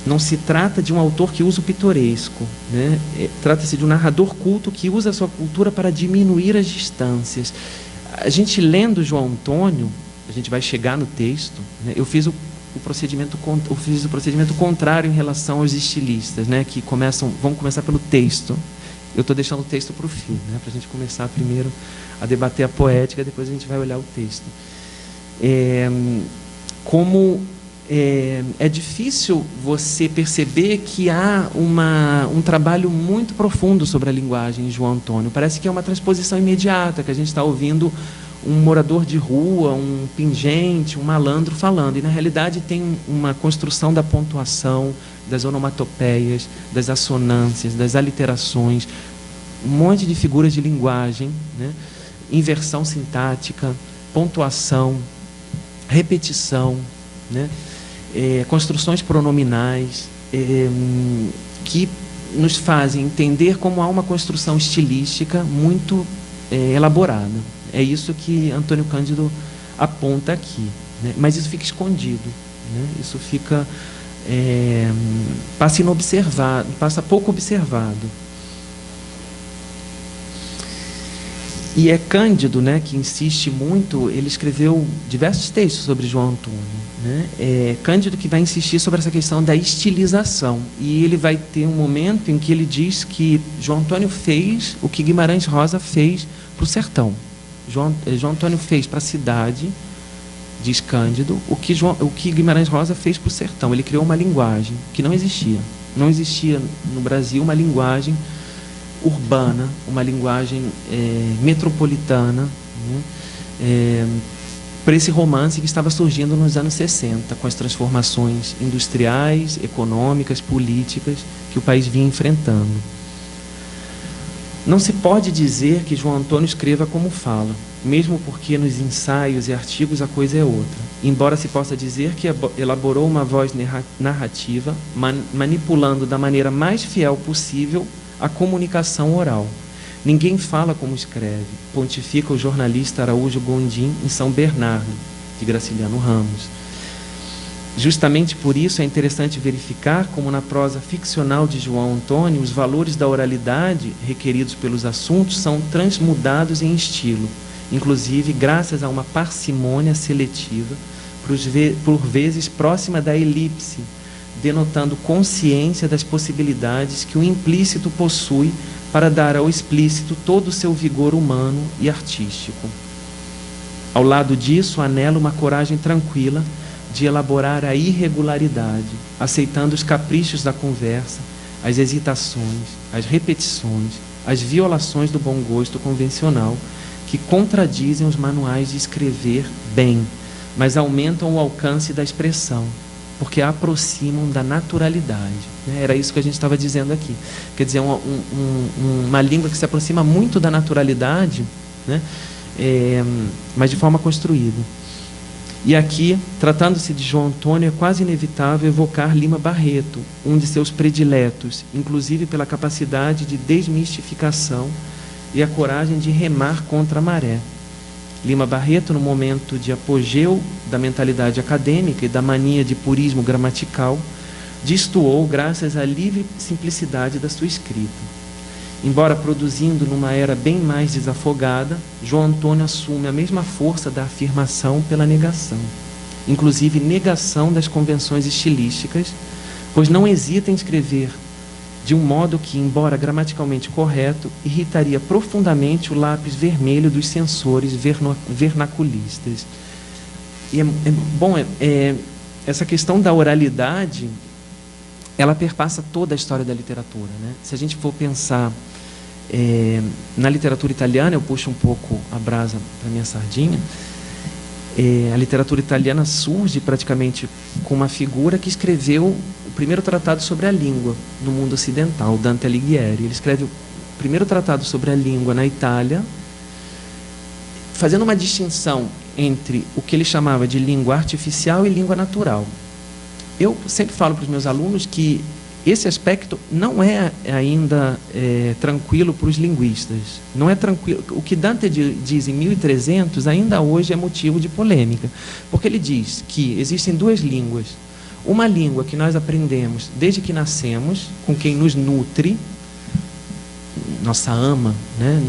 não se trata de um autor que usa o pitoresco, né? Trata-se de um narrador culto que usa a sua cultura para diminuir as distâncias. A gente lendo João Antônio, a gente vai chegar no texto, né? Eu fiz o procedimento contrário em relação aos estilistas, né? Que vão começar pelo texto. Eu estou deixando o texto para o fim, né? Para a gente começar primeiro a debater a poética, depois a gente vai olhar o texto. É difícil você perceber que há um trabalho muito profundo sobre a linguagem em João Antônio. Parece que é uma transposição imediata, que a gente está ouvindo um morador de rua, um pingente, um malandro falando. E, na realidade, tem uma construção da pontuação, das onomatopeias, das assonâncias, das aliterações, um monte de figuras de linguagem, né? Inversão sintática, pontuação, repetição, né? Construções pronominais que nos fazem entender como há uma construção estilística muito elaborada. É isso que Antônio Cândido aponta aqui, né? Mas isso fica escondido, né? Isso fica passa inobservado, passa pouco observado. E é Cândido, né, que insiste muito. Ele escreveu diversos textos sobre João Antônio, né? É Cândido que vai insistir sobre essa questão da estilização, e ele vai ter um momento em que ele diz que João Antônio fez o que Guimarães Rosa fez para o sertão. João Antônio fez para a cidade, diz Cândido, o que Guimarães Rosa fez para o sertão. Ele criou uma linguagem que não existia. Não existia no Brasil uma linguagem urbana, uma linguagem metropolitana, né? Para esse romance que estava surgindo nos anos 60, com as transformações industriais, econômicas, políticas que o país vinha enfrentando. Não se pode dizer que João Antônio escreva como fala, mesmo porque nos ensaios e artigos a coisa é outra, embora se possa dizer que elaborou uma voz narrativa, manipulando da maneira mais fiel possível a comunicação oral. Ninguém fala como escreve, pontifica o jornalista Araújo Gondim em São Bernardo, de Graciliano Ramos. Justamente por isso é interessante verificar como na prosa ficcional de João Antônio os valores da oralidade requeridos pelos assuntos são transmudados em estilo, inclusive graças a uma parcimônia seletiva, por vezes próxima da elipse, denotando consciência das possibilidades que o implícito possui para dar ao explícito todo o seu vigor humano e artístico. Ao lado disso, anela uma coragem tranquila de elaborar a irregularidade, aceitando os caprichos da conversa, as hesitações, as repetições, as violações do bom gosto convencional, que contradizem os manuais de escrever bem, mas aumentam o alcance da expressão, porque a aproximam da naturalidade. Era isso que a gente estava dizendo aqui. Quer dizer, uma língua que se aproxima muito da naturalidade, né? Mas de forma construída. E aqui, tratando-se de João Antônio, é quase inevitável evocar Lima Barreto, um de seus prediletos, inclusive pela capacidade de desmistificação e a coragem de remar contra a maré. Lima Barreto, no momento de apogeu da mentalidade acadêmica e da mania de purismo gramatical, destoou graças à livre simplicidade da sua escrita. Embora produzindo numa era bem mais desafogada, João Antônio assume a mesma força da afirmação pela negação, inclusive negação das convenções estilísticas, pois não hesita em escrever de um modo que, embora gramaticalmente correto, irritaria profundamente o lápis vermelho dos censores vernaculistas. E essa questão da oralidade, ela perpassa toda a história da literatura, né? Se a gente for pensar na literatura italiana, eu puxo um pouco a brasa para minha sardinha, a literatura italiana surge praticamente com uma figura que escreveu o primeiro tratado sobre a língua no mundo ocidental, Dante Alighieri. Ele escreve o primeiro tratado sobre a língua na Itália, fazendo uma distinção entre o que ele chamava de língua artificial e língua natural. Eu sempre falo para os meus alunos que esse aspecto não é ainda tranquilo para os linguistas. Não é tranquilo. O que Dante diz em 1300 ainda hoje é motivo de polêmica, porque ele diz que existem duas línguas. Uma língua que nós aprendemos desde que nascemos, com quem nos nutre, nossa ama, né?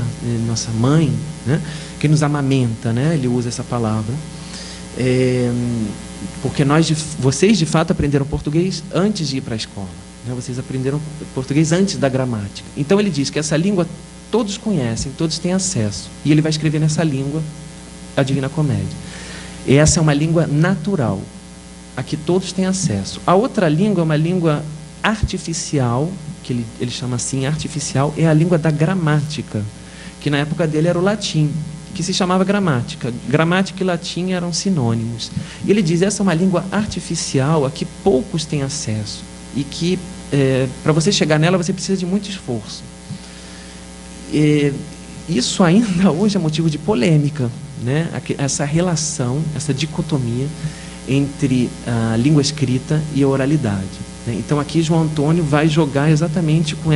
Nossa mãe, né? Que nos amamenta, né? Ele usa essa palavra. Porque vocês de fato aprenderam português antes de ir para a escola, né? Vocês aprenderam português antes da gramática. Então ele diz que essa língua todos conhecem, todos têm acesso, e ele vai escrever nessa língua a Divina Comédia. E essa é uma língua natural, a que todos têm acesso. A outra língua é uma língua artificial, que ele chama assim artificial, é a língua da gramática, que na época dele era o latim, que se chamava gramática. Gramática e latim eram sinônimos. E ele diz, essa é uma língua artificial a que poucos têm acesso, e que para você chegar nela você precisa de muito esforço. Isso ainda hoje é motivo de polêmica, né? Essa relação, essa dicotomia entre a língua escrita e a oralidade, né? Então aqui João Antônio vai jogar exatamente com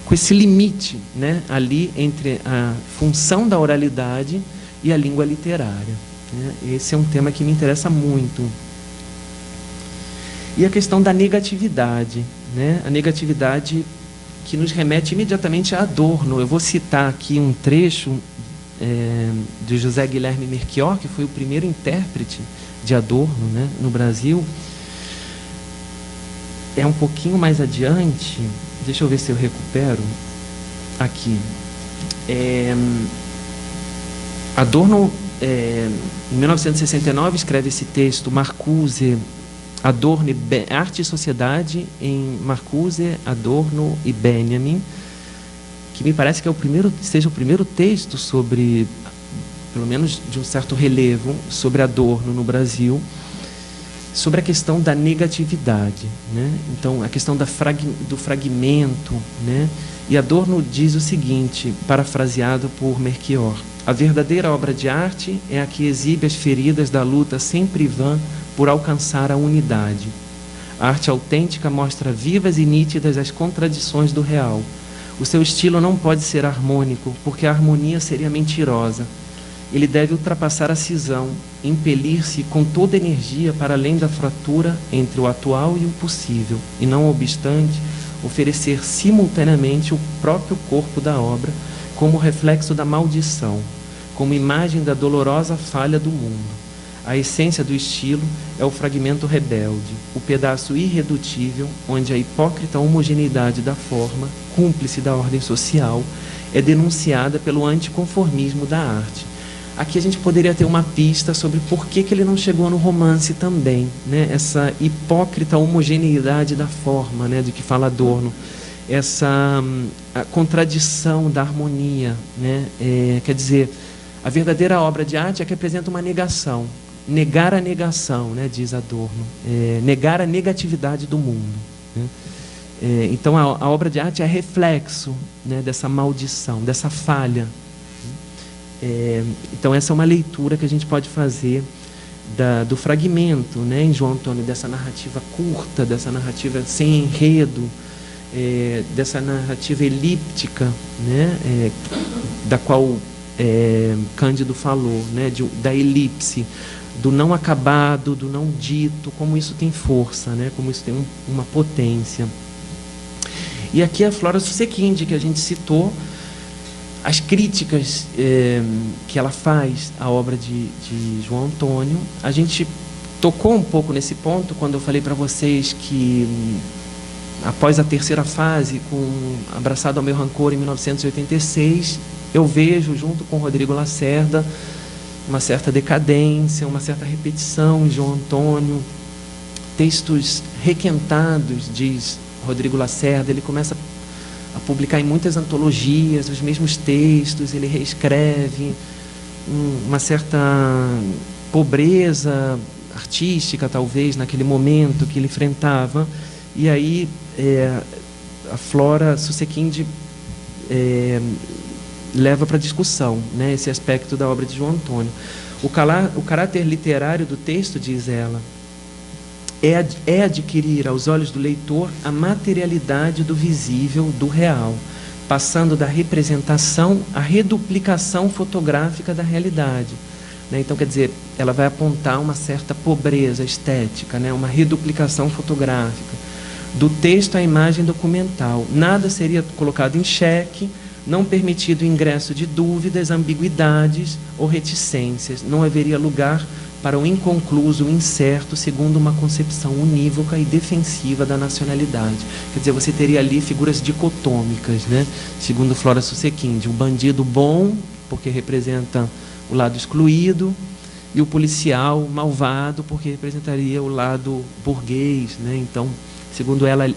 com esse limite, né, ali entre a função da oralidade e a língua literária, né? Esse é um tema que me interessa muito. E a questão da negatividade, né? A negatividade que nos remete imediatamente a Adorno. Eu vou citar aqui um trecho de José Guilherme Melchior, que foi o primeiro intérprete de Adorno, né, no Brasil. É um pouquinho mais adiante, deixa eu ver se eu recupero aqui. Adorno, em 1969, escreve esse texto, Marcuse, Adorno e Arte e Sociedade, em Marcuse, Adorno e Benjamin, que me parece que seja o primeiro texto sobre, pelo menos de um certo relevo, sobre Adorno no Brasil, sobre a questão da negatividade, né? Então, a questão do fragmento, né? E Adorno diz o seguinte, parafraseado por Melchior: a verdadeira obra de arte é a que exibe as feridas da luta sempre vã por alcançar a unidade. A arte autêntica mostra vivas e nítidas as contradições do real. O seu estilo não pode ser harmônico, porque a harmonia seria mentirosa. Ele deve ultrapassar a cisão, impelir-se com toda energia para além da fratura entre o atual e o possível, e não obstante, oferecer simultaneamente o próprio corpo da obra como reflexo da maldição, como imagem da dolorosa falha do mundo. A essência do estilo é o fragmento rebelde, o pedaço irredutível onde a hipócrita homogeneidade da forma, cúmplice da ordem social, é denunciada pelo anticonformismo da arte. Aqui a gente poderia ter uma pista sobre por que ele não chegou no romance também, né? Essa hipócrita homogeneidade da forma, né? De que fala Adorno, essa a contradição da harmonia, né? Quer dizer, a verdadeira obra de arte é que apresenta uma negação, negar a negação, né? Diz Adorno, negar a negatividade do mundo, né? Então a obra de arte é reflexo, né? Dessa maldição, dessa falha. Então essa é uma leitura que a gente pode fazer do fragmento, né, em João Antônio, dessa narrativa curta, dessa narrativa sem enredo, dessa narrativa elíptica, né, da qual Cândido falou, né, da elipse, do não acabado, do não dito, como isso tem força, né, como isso tem uma potência. E aqui a Flora Susequinde, que a gente citou, as críticas que ela faz à obra de João Antônio. A gente tocou um pouco nesse ponto quando eu falei para vocês que, após a terceira fase, com Abraçado ao Meu Rancor, em 1986, eu vejo, junto com Rodrigo Lacerda, uma certa decadência, uma certa repetição em João Antônio, textos requentados, diz Rodrigo Lacerda. Ele começa a publicar em muitas antologias os mesmos textos, ele reescreve, uma certa pobreza artística, talvez, naquele momento que ele enfrentava. E aí a Flora Susequinde leva para discussão, né, esse aspecto da obra de João Antônio. O caráter literário do texto, diz ela, é adquirir aos olhos do leitor a materialidade do visível, do real, passando da representação à reduplicação fotográfica da realidade, né? Então, quer dizer, ela vai apontar uma certa pobreza estética, né? Uma reduplicação fotográfica do texto à imagem documental. Nada seria colocado em xeque, não permitido o ingresso de dúvidas, ambiguidades ou reticências. Não haveria lugar para o inconcluso, o incerto, segundo uma concepção unívoca e defensiva da nacionalidade. Quer dizer, você teria ali figuras dicotômicas, né? Segundo Flora Susequinde, o bandido bom, porque representa o lado excluído, e o policial malvado, porque representaria o lado burguês, né? Então, segundo ela,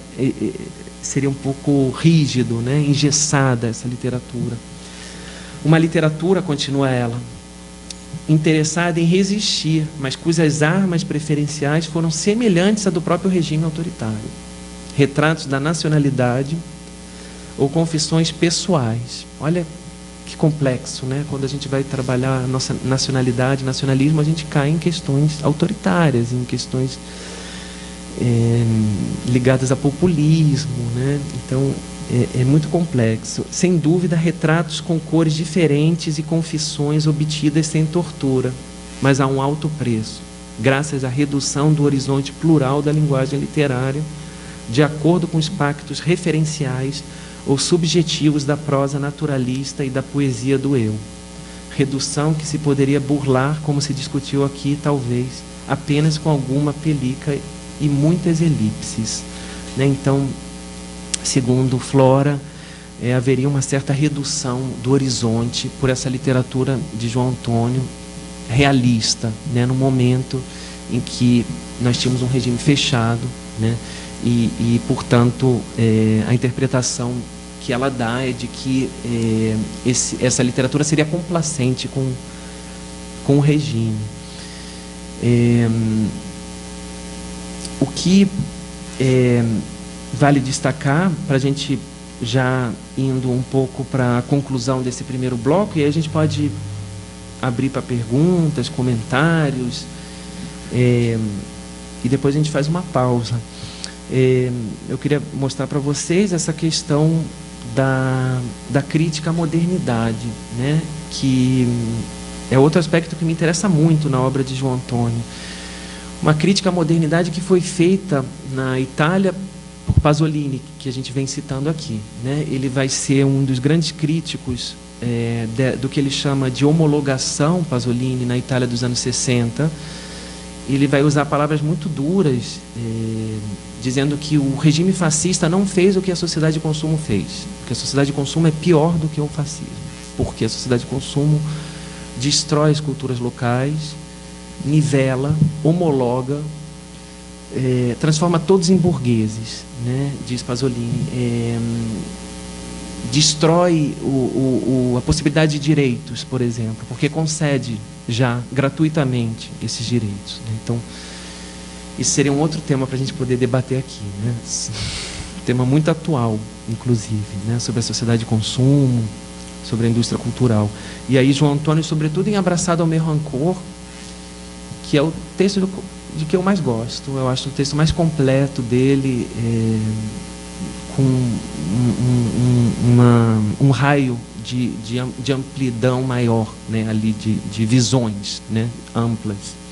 seria um pouco rígido, né? Engessada essa literatura. Uma literatura, continua ela, interessada em resistir, mas cujas armas preferenciais foram semelhantes à do próprio regime autoritário. Retratos da nacionalidade ou confissões pessoais. Olha que complexo, né? Quando a gente vai trabalhar a nossa nacionalidade, nacionalismo, a gente cai em questões autoritárias, em questões ligadas a populismo, né? Então é muito complexo. Sem dúvida, retratos com cores diferentes e confissões obtidas sem tortura, mas a um alto preço, graças à redução do horizonte plural da linguagem literária, de acordo com os pactos referenciais ou subjetivos da prosa naturalista e da poesia do eu. Redução que se poderia burlar, como se discutiu aqui, talvez, apenas com alguma pelica e muitas elipses, né? Então, segundo Flora, haveria uma certa redução do horizonte por essa literatura de João Antônio realista, né? No momento em que nós tínhamos um regime fechado, né? E portanto, a interpretação que ela dá é de que essa literatura seria complacente com o regime. O que vale destacar, para a gente já indo um pouco para a conclusão desse primeiro bloco, e aí a gente pode abrir para perguntas, comentários, e depois a gente faz uma pausa. Eu queria mostrar para vocês essa questão da crítica à modernidade, né? Que é outro aspecto que me interessa muito na obra de João Antônio. Uma crítica à modernidade que foi feita na Itália por Pasolini, que a gente vem citando aqui, né? Ele vai ser um dos grandes críticos do que ele chama de homologação, Pasolini, na Itália dos anos 60. Ele vai usar palavras muito duras, dizendo que o regime fascista não fez o que a sociedade de consumo fez, que a sociedade de consumo é pior do que o fascismo, porque a sociedade de consumo destrói as culturas locais, nivela, homologa, transforma todos em burgueses, né? Diz Pasolini, destrói a possibilidade de direitos, por exemplo, porque concede já gratuitamente esses direitos, né? Então, isso seria um outro tema para a gente poder debater aqui, né? Um tema muito atual, inclusive, né? Sobre a sociedade de consumo, sobre a indústria cultural. E aí João Antônio, sobretudo em Abraçado ao Meu Rancor, que é o texto de que eu mais gosto. Eu acho o texto mais completo dele, com um raio de amplidão maior, né? Ali de visões, né? Amplas.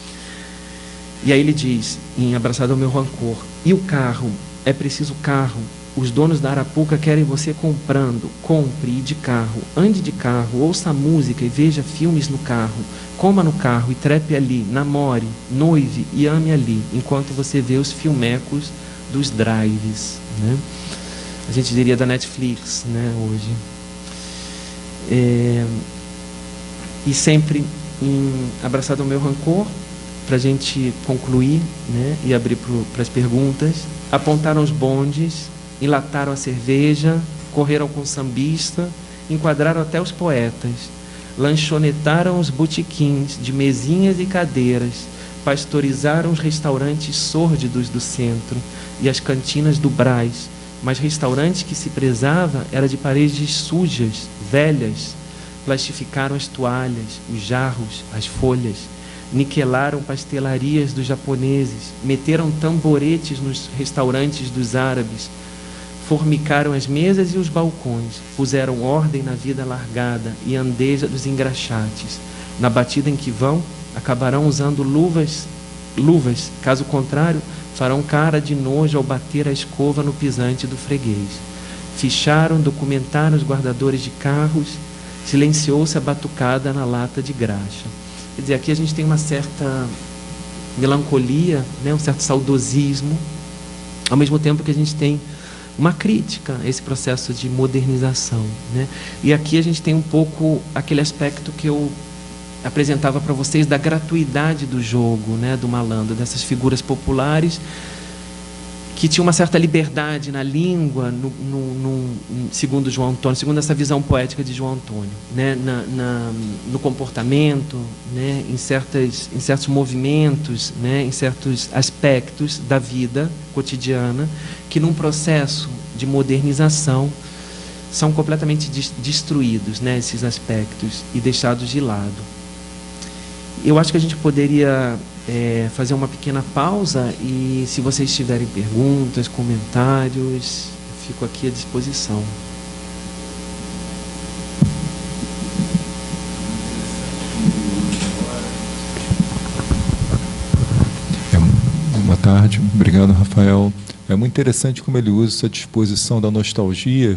E aí ele diz, em Abraçado ao Meu Rancor: e o carro? É preciso carro. Os donos da Arapuca querem você comprando. Compre, e de carro. Ande de carro, ouça música e veja filmes no carro. Coma no carro e trepe ali. Namore, noive e ame ali, enquanto você vê os filmecos dos drives, né? A gente diria da Netflix, né, hoje. E sempre em Abraçado ao Meu Rancor, para a gente concluir, né, e abrir para as perguntas: apontaram os bondes, enlataram a cerveja, correram com o sambista, enquadraram até os poetas, lanchonetaram os botequins de mesinhas e cadeiras, pasteurizaram os restaurantes sórdidos do centro e as cantinas do Brás, mas restaurante que se prezava era de paredes sujas, velhas. Plastificaram as toalhas, os jarros, as folhas, niquelaram pastelarias dos japoneses, meteram tamboretes nos restaurantes dos árabes, formicaram as mesas e os balcões, puseram ordem na vida largada e andeja dos engraxates. Na batida em que vão, acabarão usando luvas, caso contrário, farão cara de nojo ao bater a escova no pisante do freguês. Ficharam, documentaram os guardadores de carros, silenciou-se a batucada na lata de graxa. Quer dizer, aqui a gente tem uma certa melancolia, né, um certo saudosismo, ao mesmo tempo que a gente tem uma crítica a esse processo de modernização, né? E aqui a gente tem um pouco aquele aspecto que eu apresentava para vocês da gratuidade do jogo, né, do malandro, dessas figuras populares que tinham uma certa liberdade na língua, segundo João Antônio, segundo essa visão poética de João Antônio, né, no comportamento, né, em certos movimentos, né, em certos aspectos da vida cotidiana, que num processo de modernização são completamente destruídos, né, esses aspectos, e deixados de lado. Eu acho que a gente poderia fazer uma pequena pausa, e se vocês tiverem perguntas, comentários, fico aqui à disposição. Boa tarde, obrigado, Rafael. É muito interessante como ele usa essa disposição da nostalgia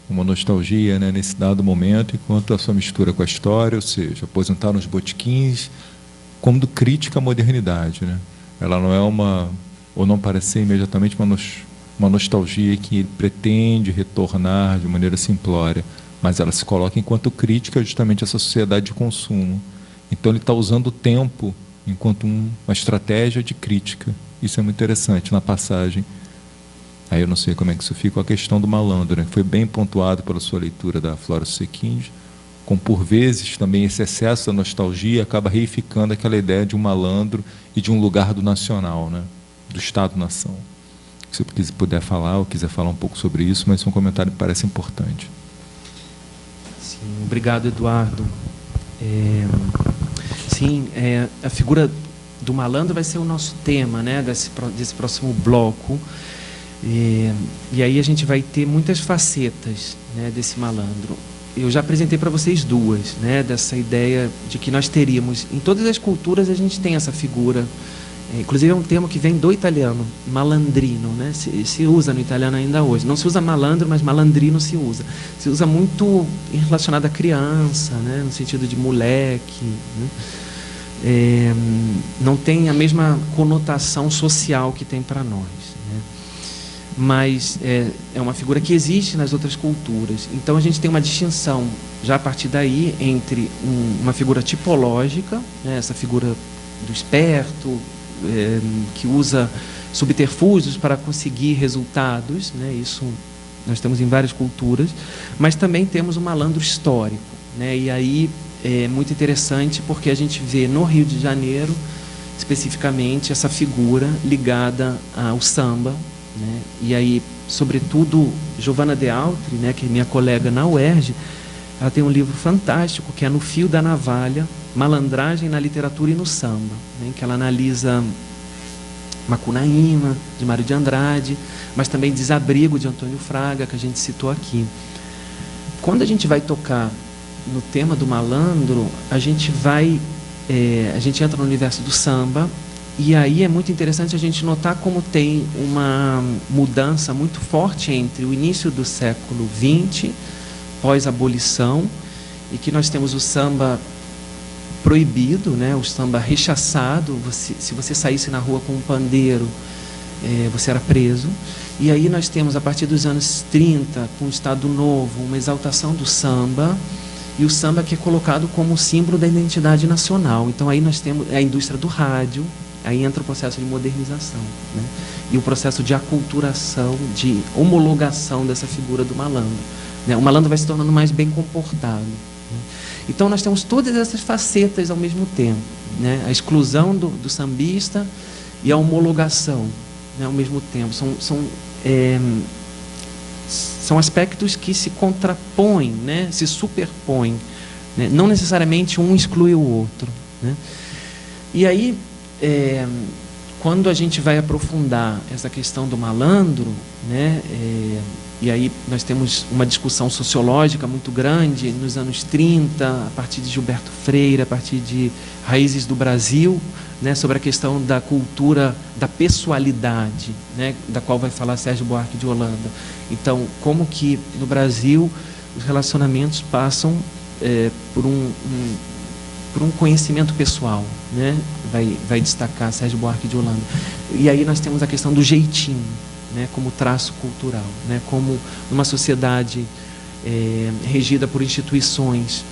uma nostalgia, né, nesse dado momento, enquanto a sua mistura com a história, ou seja, aposentaram os botequins, como crítica à modernidade, né? Ela não é ou não parece ser imediatamente uma nostalgia que pretende retornar de maneira simplória, mas ela se coloca enquanto crítica justamente a essa sociedade de consumo. Então ele está usando o tempo enquanto uma estratégia de crítica. Isso é muito interessante na passagem. Aí eu não sei como é que isso fica com a questão do malandro, né? Foi bem pontuado pela sua leitura da Flora Sequins, com por vezes também esse excesso da nostalgia acaba reificando aquela ideia de um malandro e de um lugar do nacional, né? Do Estado-nação. Se você puder falar ou quiser falar um pouco sobre isso, mas é um comentário que parece importante. Sim, obrigado, Eduardo. A figura do malandro vai ser o nosso tema, né, desse próximo bloco. E aí a gente vai ter muitas facetas, né, desse malandro. Eu já apresentei para vocês duas, né, dessa ideia de que nós teríamos, em todas as culturas a gente tem essa figura, inclusive é um termo que vem do italiano, malandrino, né, se usa no italiano ainda hoje. Não se usa malandro, mas malandrino se usa muito relacionado à criança, né, no sentido de moleque, né? Não tem a mesma conotação social que tem para nós, né? Mas é uma figura que existe nas outras culturas. Então a gente tem uma distinção, já a partir daí, entre uma figura tipológica, né, essa figura do esperto, que usa subterfúgios para conseguir resultados, né, isso nós temos em várias culturas, mas também temos o malandro histórico, né, e aí é muito interessante porque a gente vê no Rio de Janeiro, especificamente, essa figura ligada ao samba, né? E aí, sobretudo, Giovanna de Altri, né, que é minha colega na UERJ, ela tem um livro fantástico que é No Fio da Navalha, Malandragem na Literatura e no Samba, né, que ela analisa Macunaíma, de Mário de Andrade, mas também Desabrigo, de Antônio Fraga, que a gente citou aqui. Quando a gente vai tocar no tema do malandro, a gente entra no universo do samba. E aí é muito interessante a gente notar como tem uma mudança muito forte entre o início do século XX, pós-abolição, e que nós temos o samba proibido, né? O samba rechaçado. Se você saísse na rua com um pandeiro, você era preso. E aí nós temos, a partir dos anos 30, com o Estado Novo, uma exaltação do samba, e o samba que é colocado como símbolo da identidade nacional. Então aí nós temos a indústria do rádio. Aí entra o processo de modernização, né? E o processo de aculturação, de homologação dessa figura do malandro, né? O malandro vai se tornando mais bem comportado, né? Então nós temos todas essas facetas ao mesmo tempo, né? A exclusão do sambista e a homologação, né, ao mesmo tempo. São aspectos que se contrapõem, né? Se superpõem, né? Não necessariamente um exclui o outro, né? E aí, quando a gente vai aprofundar essa questão do malandro, né, e aí nós temos uma discussão sociológica muito grande nos anos 30, a partir de Gilberto Freire, a partir de Raízes do Brasil, né, sobre a questão da cultura da pessoalidade, né, da qual vai falar Sérgio Buarque de Holanda. Então, como que no Brasil os relacionamentos passam por um conhecimento pessoal, né? Vai destacar Sérgio Buarque de Holanda. E aí nós temos a questão do jeitinho, né, como traço cultural, né, como numa sociedade regida por instituições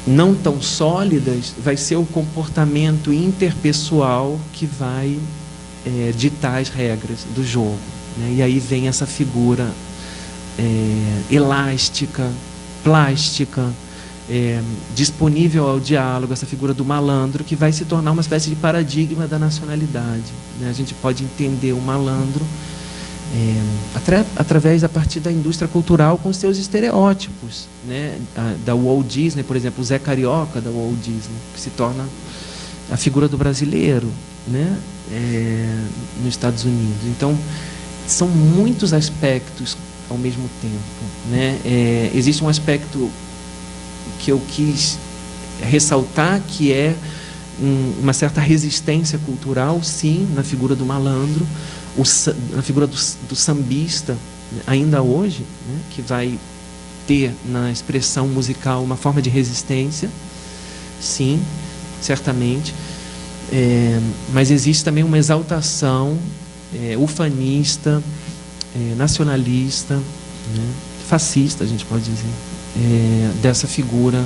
não tão sólidas, vai ser o comportamento interpessoal que vai ditar as regras do jogo, né? E aí vem essa figura elástica, plástica, disponível ao diálogo, essa figura do malandro, que vai se tornar uma espécie de paradigma da nacionalidade, né? A gente pode entender o malandro através, a partir da indústria cultural, com seus estereótipos, né? Da Walt Disney, por exemplo, o Zé Carioca da Walt Disney, que se torna a figura do brasileiro, né? Nos Estados Unidos. Então, são muitos aspectos ao mesmo tempo, né? Existe um aspecto que eu quis ressaltar, que é uma certa resistência cultural, sim, na figura do malandro, na figura do sambista, ainda hoje, né, que vai ter na expressão musical uma forma de resistência, sim, certamente, mas existe também uma exaltação ufanista, nacionalista, né, fascista, a gente pode dizer, dessa figura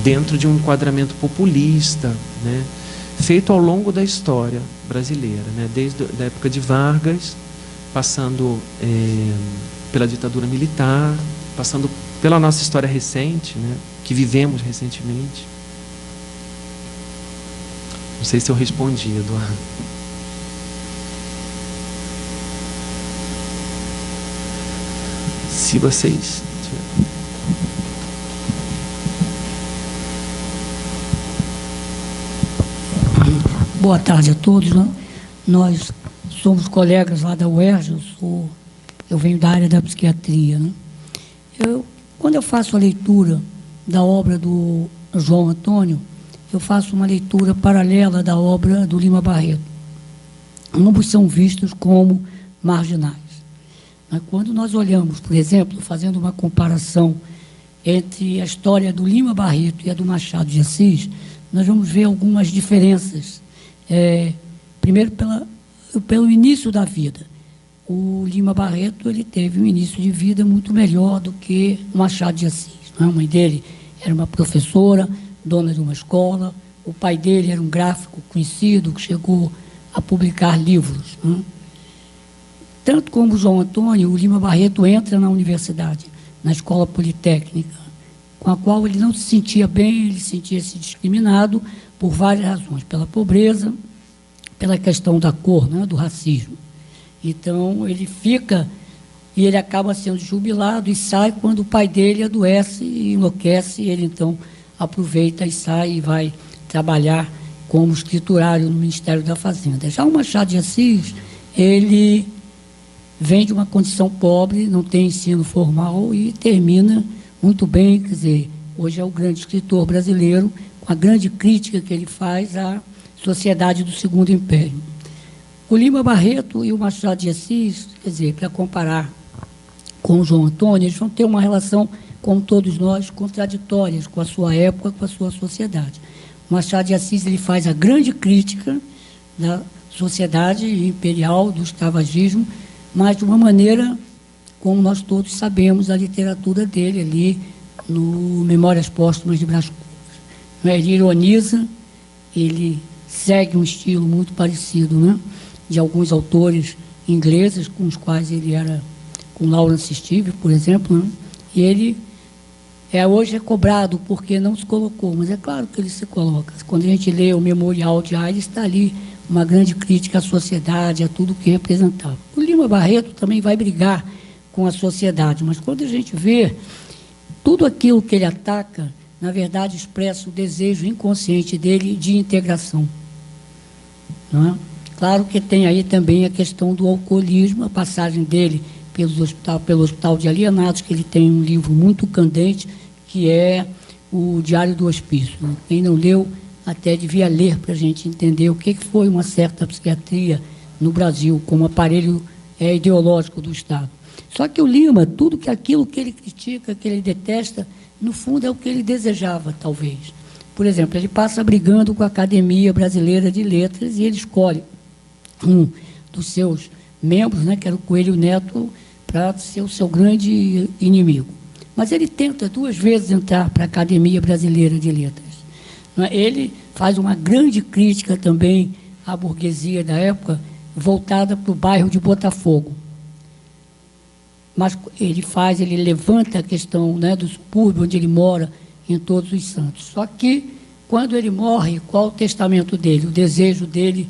dentro de um enquadramento populista, né, feito ao longo da história brasileira, né, desde a época de Vargas, passando pela ditadura militar, passando pela nossa história recente, né, que vivemos recentemente. Não sei se eu respondi, Eduardo. Se vocês... Boa tarde a todos, né? Nós somos colegas lá da UERJ, eu venho da área da psiquiatria, né? Quando eu faço a leitura da obra do João Antônio, eu faço uma leitura paralela da obra do Lima Barreto. Ambos são vistos como marginais. Mas quando nós olhamos, por exemplo, fazendo uma comparação entre a história do Lima Barreto e a do Machado de Assis, nós vamos ver algumas diferenças. Primeiro, pelo início da vida. O Lima Barreto ele teve um início de vida muito melhor do que o Machado de Assis. A mãe dele era uma professora, dona de uma escola, o pai dele era um gráfico conhecido, que chegou a publicar livros. Tanto como o João Antônio, o Lima Barreto entra na universidade, na escola politécnica, com a qual ele não se sentia bem, ele sentia-se discriminado por várias razões, pela pobreza, pela questão da cor, né, do racismo. Então, ele fica e ele acaba sendo jubilado e sai quando o pai dele adoece e enlouquece, e ele então aproveita e sai e vai trabalhar como escriturário no Ministério da Fazenda. Já o Machado de Assis, ele vem de uma condição pobre, não tem ensino formal e termina muito bem, quer dizer, hoje é o grande escritor brasileiro, com a grande crítica que ele faz à sociedade do Segundo Império. O Lima Barreto e o Machado de Assis, quer dizer, para comparar com o João Antônio, eles vão ter uma relação, como todos nós, contraditórias com a sua época, com a sua sociedade. O Machado de Assis ele faz a grande crítica da sociedade imperial, do escravagismo, mas de uma maneira, como nós todos sabemos, a literatura dele ali, no Memórias Póstumas de Brás Cubas. Ele ironiza, ele segue um estilo muito parecido, né, de alguns autores ingleses, com os quais ele era, com Lawrence Steve, por exemplo, né, e ele hoje é cobrado porque não se colocou, mas é claro que ele se coloca. Quando a gente lê o Memorial de Aires, está ali uma grande crítica à sociedade, a tudo que representava. O Lima Barreto também vai brigar com a sociedade, mas quando a gente vê tudo aquilo que ele ataca, na verdade expressa o desejo inconsciente dele de integração. Não é? Claro que tem aí também a questão do alcoolismo, a passagem dele pelo hospital de alienados, que ele tem um livro muito candente, que é o Diário do Hospício. Quem não leu, até devia ler para a gente entender o que foi uma certa psiquiatria no Brasil, como aparelho ideológico do Estado. Só que o Lima, tudo aquilo que ele critica, que ele detesta, no fundo é o que ele desejava, talvez. Por exemplo, ele passa brigando com a Academia Brasileira de Letras e ele escolhe um dos seus membros, né, que era o Coelho Neto, para ser o seu grande inimigo. Mas ele tenta 2 vezes entrar para a Academia Brasileira de Letras. Ele faz uma grande crítica também à burguesia da época, voltada para o bairro de Botafogo. Mas ele levanta a questão, né, do subúrbio onde ele mora, em Todos os Santos. Só que, quando ele morre, qual o testamento dele? O desejo dele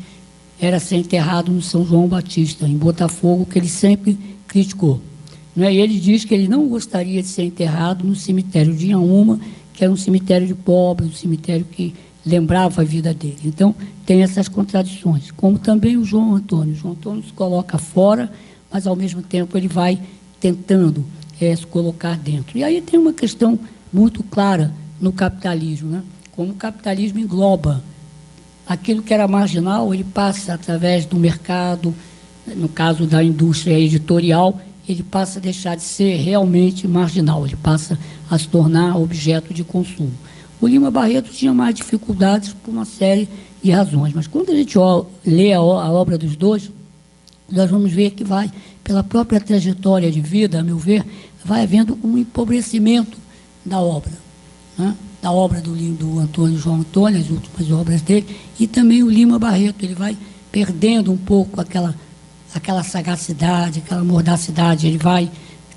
era ser enterrado no São João Batista, em Botafogo, que ele sempre criticou. E ele diz que ele não gostaria de ser enterrado no cemitério de Inhaúma, que era um cemitério de pobres, um cemitério que lembrava a vida dele. Então, tem essas contradições, como também o João Antônio. O João Antônio se coloca fora, mas, ao mesmo tempo, ele vai tentando se colocar dentro. E aí tem uma questão muito clara no capitalismo, né? Como o capitalismo engloba aquilo que era marginal, ele passa através do mercado, no caso da indústria editorial, ele passa a deixar de ser realmente marginal, ele passa a se tornar objeto de consumo. O Lima Barreto tinha mais dificuldades por uma série de razões, mas quando a gente lê a obra dos dois, nós vamos ver que vai, pela própria trajetória de vida, a meu ver, vai havendo um empobrecimento da obra, né? Da obra do Antônio João Antônio, as últimas obras dele, e também o Lima Barreto, ele vai perdendo um pouco aquela sagacidade, aquela mordacidade, ele vai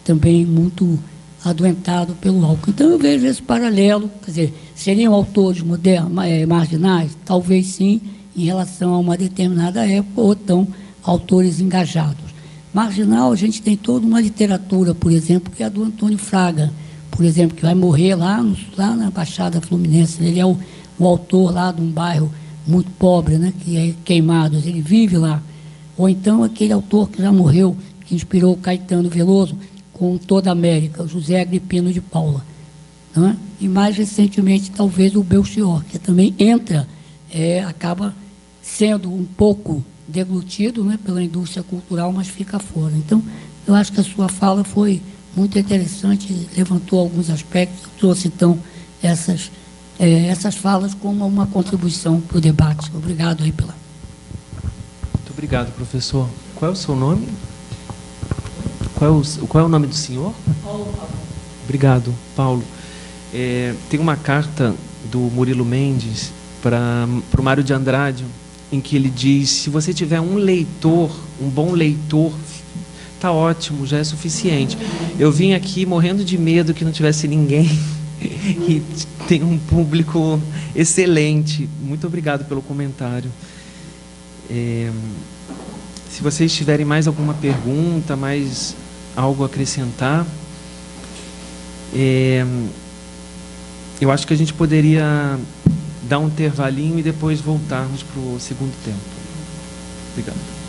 também muito adoentado pelo álcool. Então eu vejo esse paralelo, quer dizer, seriam autores modernos, marginais? Talvez sim, em relação a uma determinada época, ou tão autores engajados. Marginal, a gente tem toda uma literatura, por exemplo, que é a do Antônio Fraga, por exemplo, que vai morrer lá na Baixada Fluminense. Ele é o autor lá de um bairro muito pobre, né, que é Queimados, ele vive lá. Ou então aquele autor que já morreu, que inspirou Caetano Veloso, com Toda a América, o José Agripino de Paula. Não é? E mais recentemente, talvez, o Belchior, que também acaba sendo um pouco deglutido, né, pela indústria cultural, mas fica fora. Então, eu acho que a sua fala foi muito interessante, levantou alguns aspectos, trouxe, então, essas falas como uma contribuição para o debate. Obrigado aí pela... Muito obrigado, professor. Qual é o seu nome? Qual é o nome do senhor? Paulo. Obrigado, Paulo. Tem uma carta do Murilo Mendes para o Mário de Andrade, em que ele diz: se você tiver um bom leitor, tá ótimo, já é suficiente. Eu vim aqui morrendo de medo que não tivesse ninguém e tem um público excelente. Muito obrigado pelo comentário. Se vocês tiverem mais alguma pergunta, mais algo a acrescentar, eu acho que a gente poderia dar um intervalinho e depois voltarmos para o segundo tempo. Obrigado.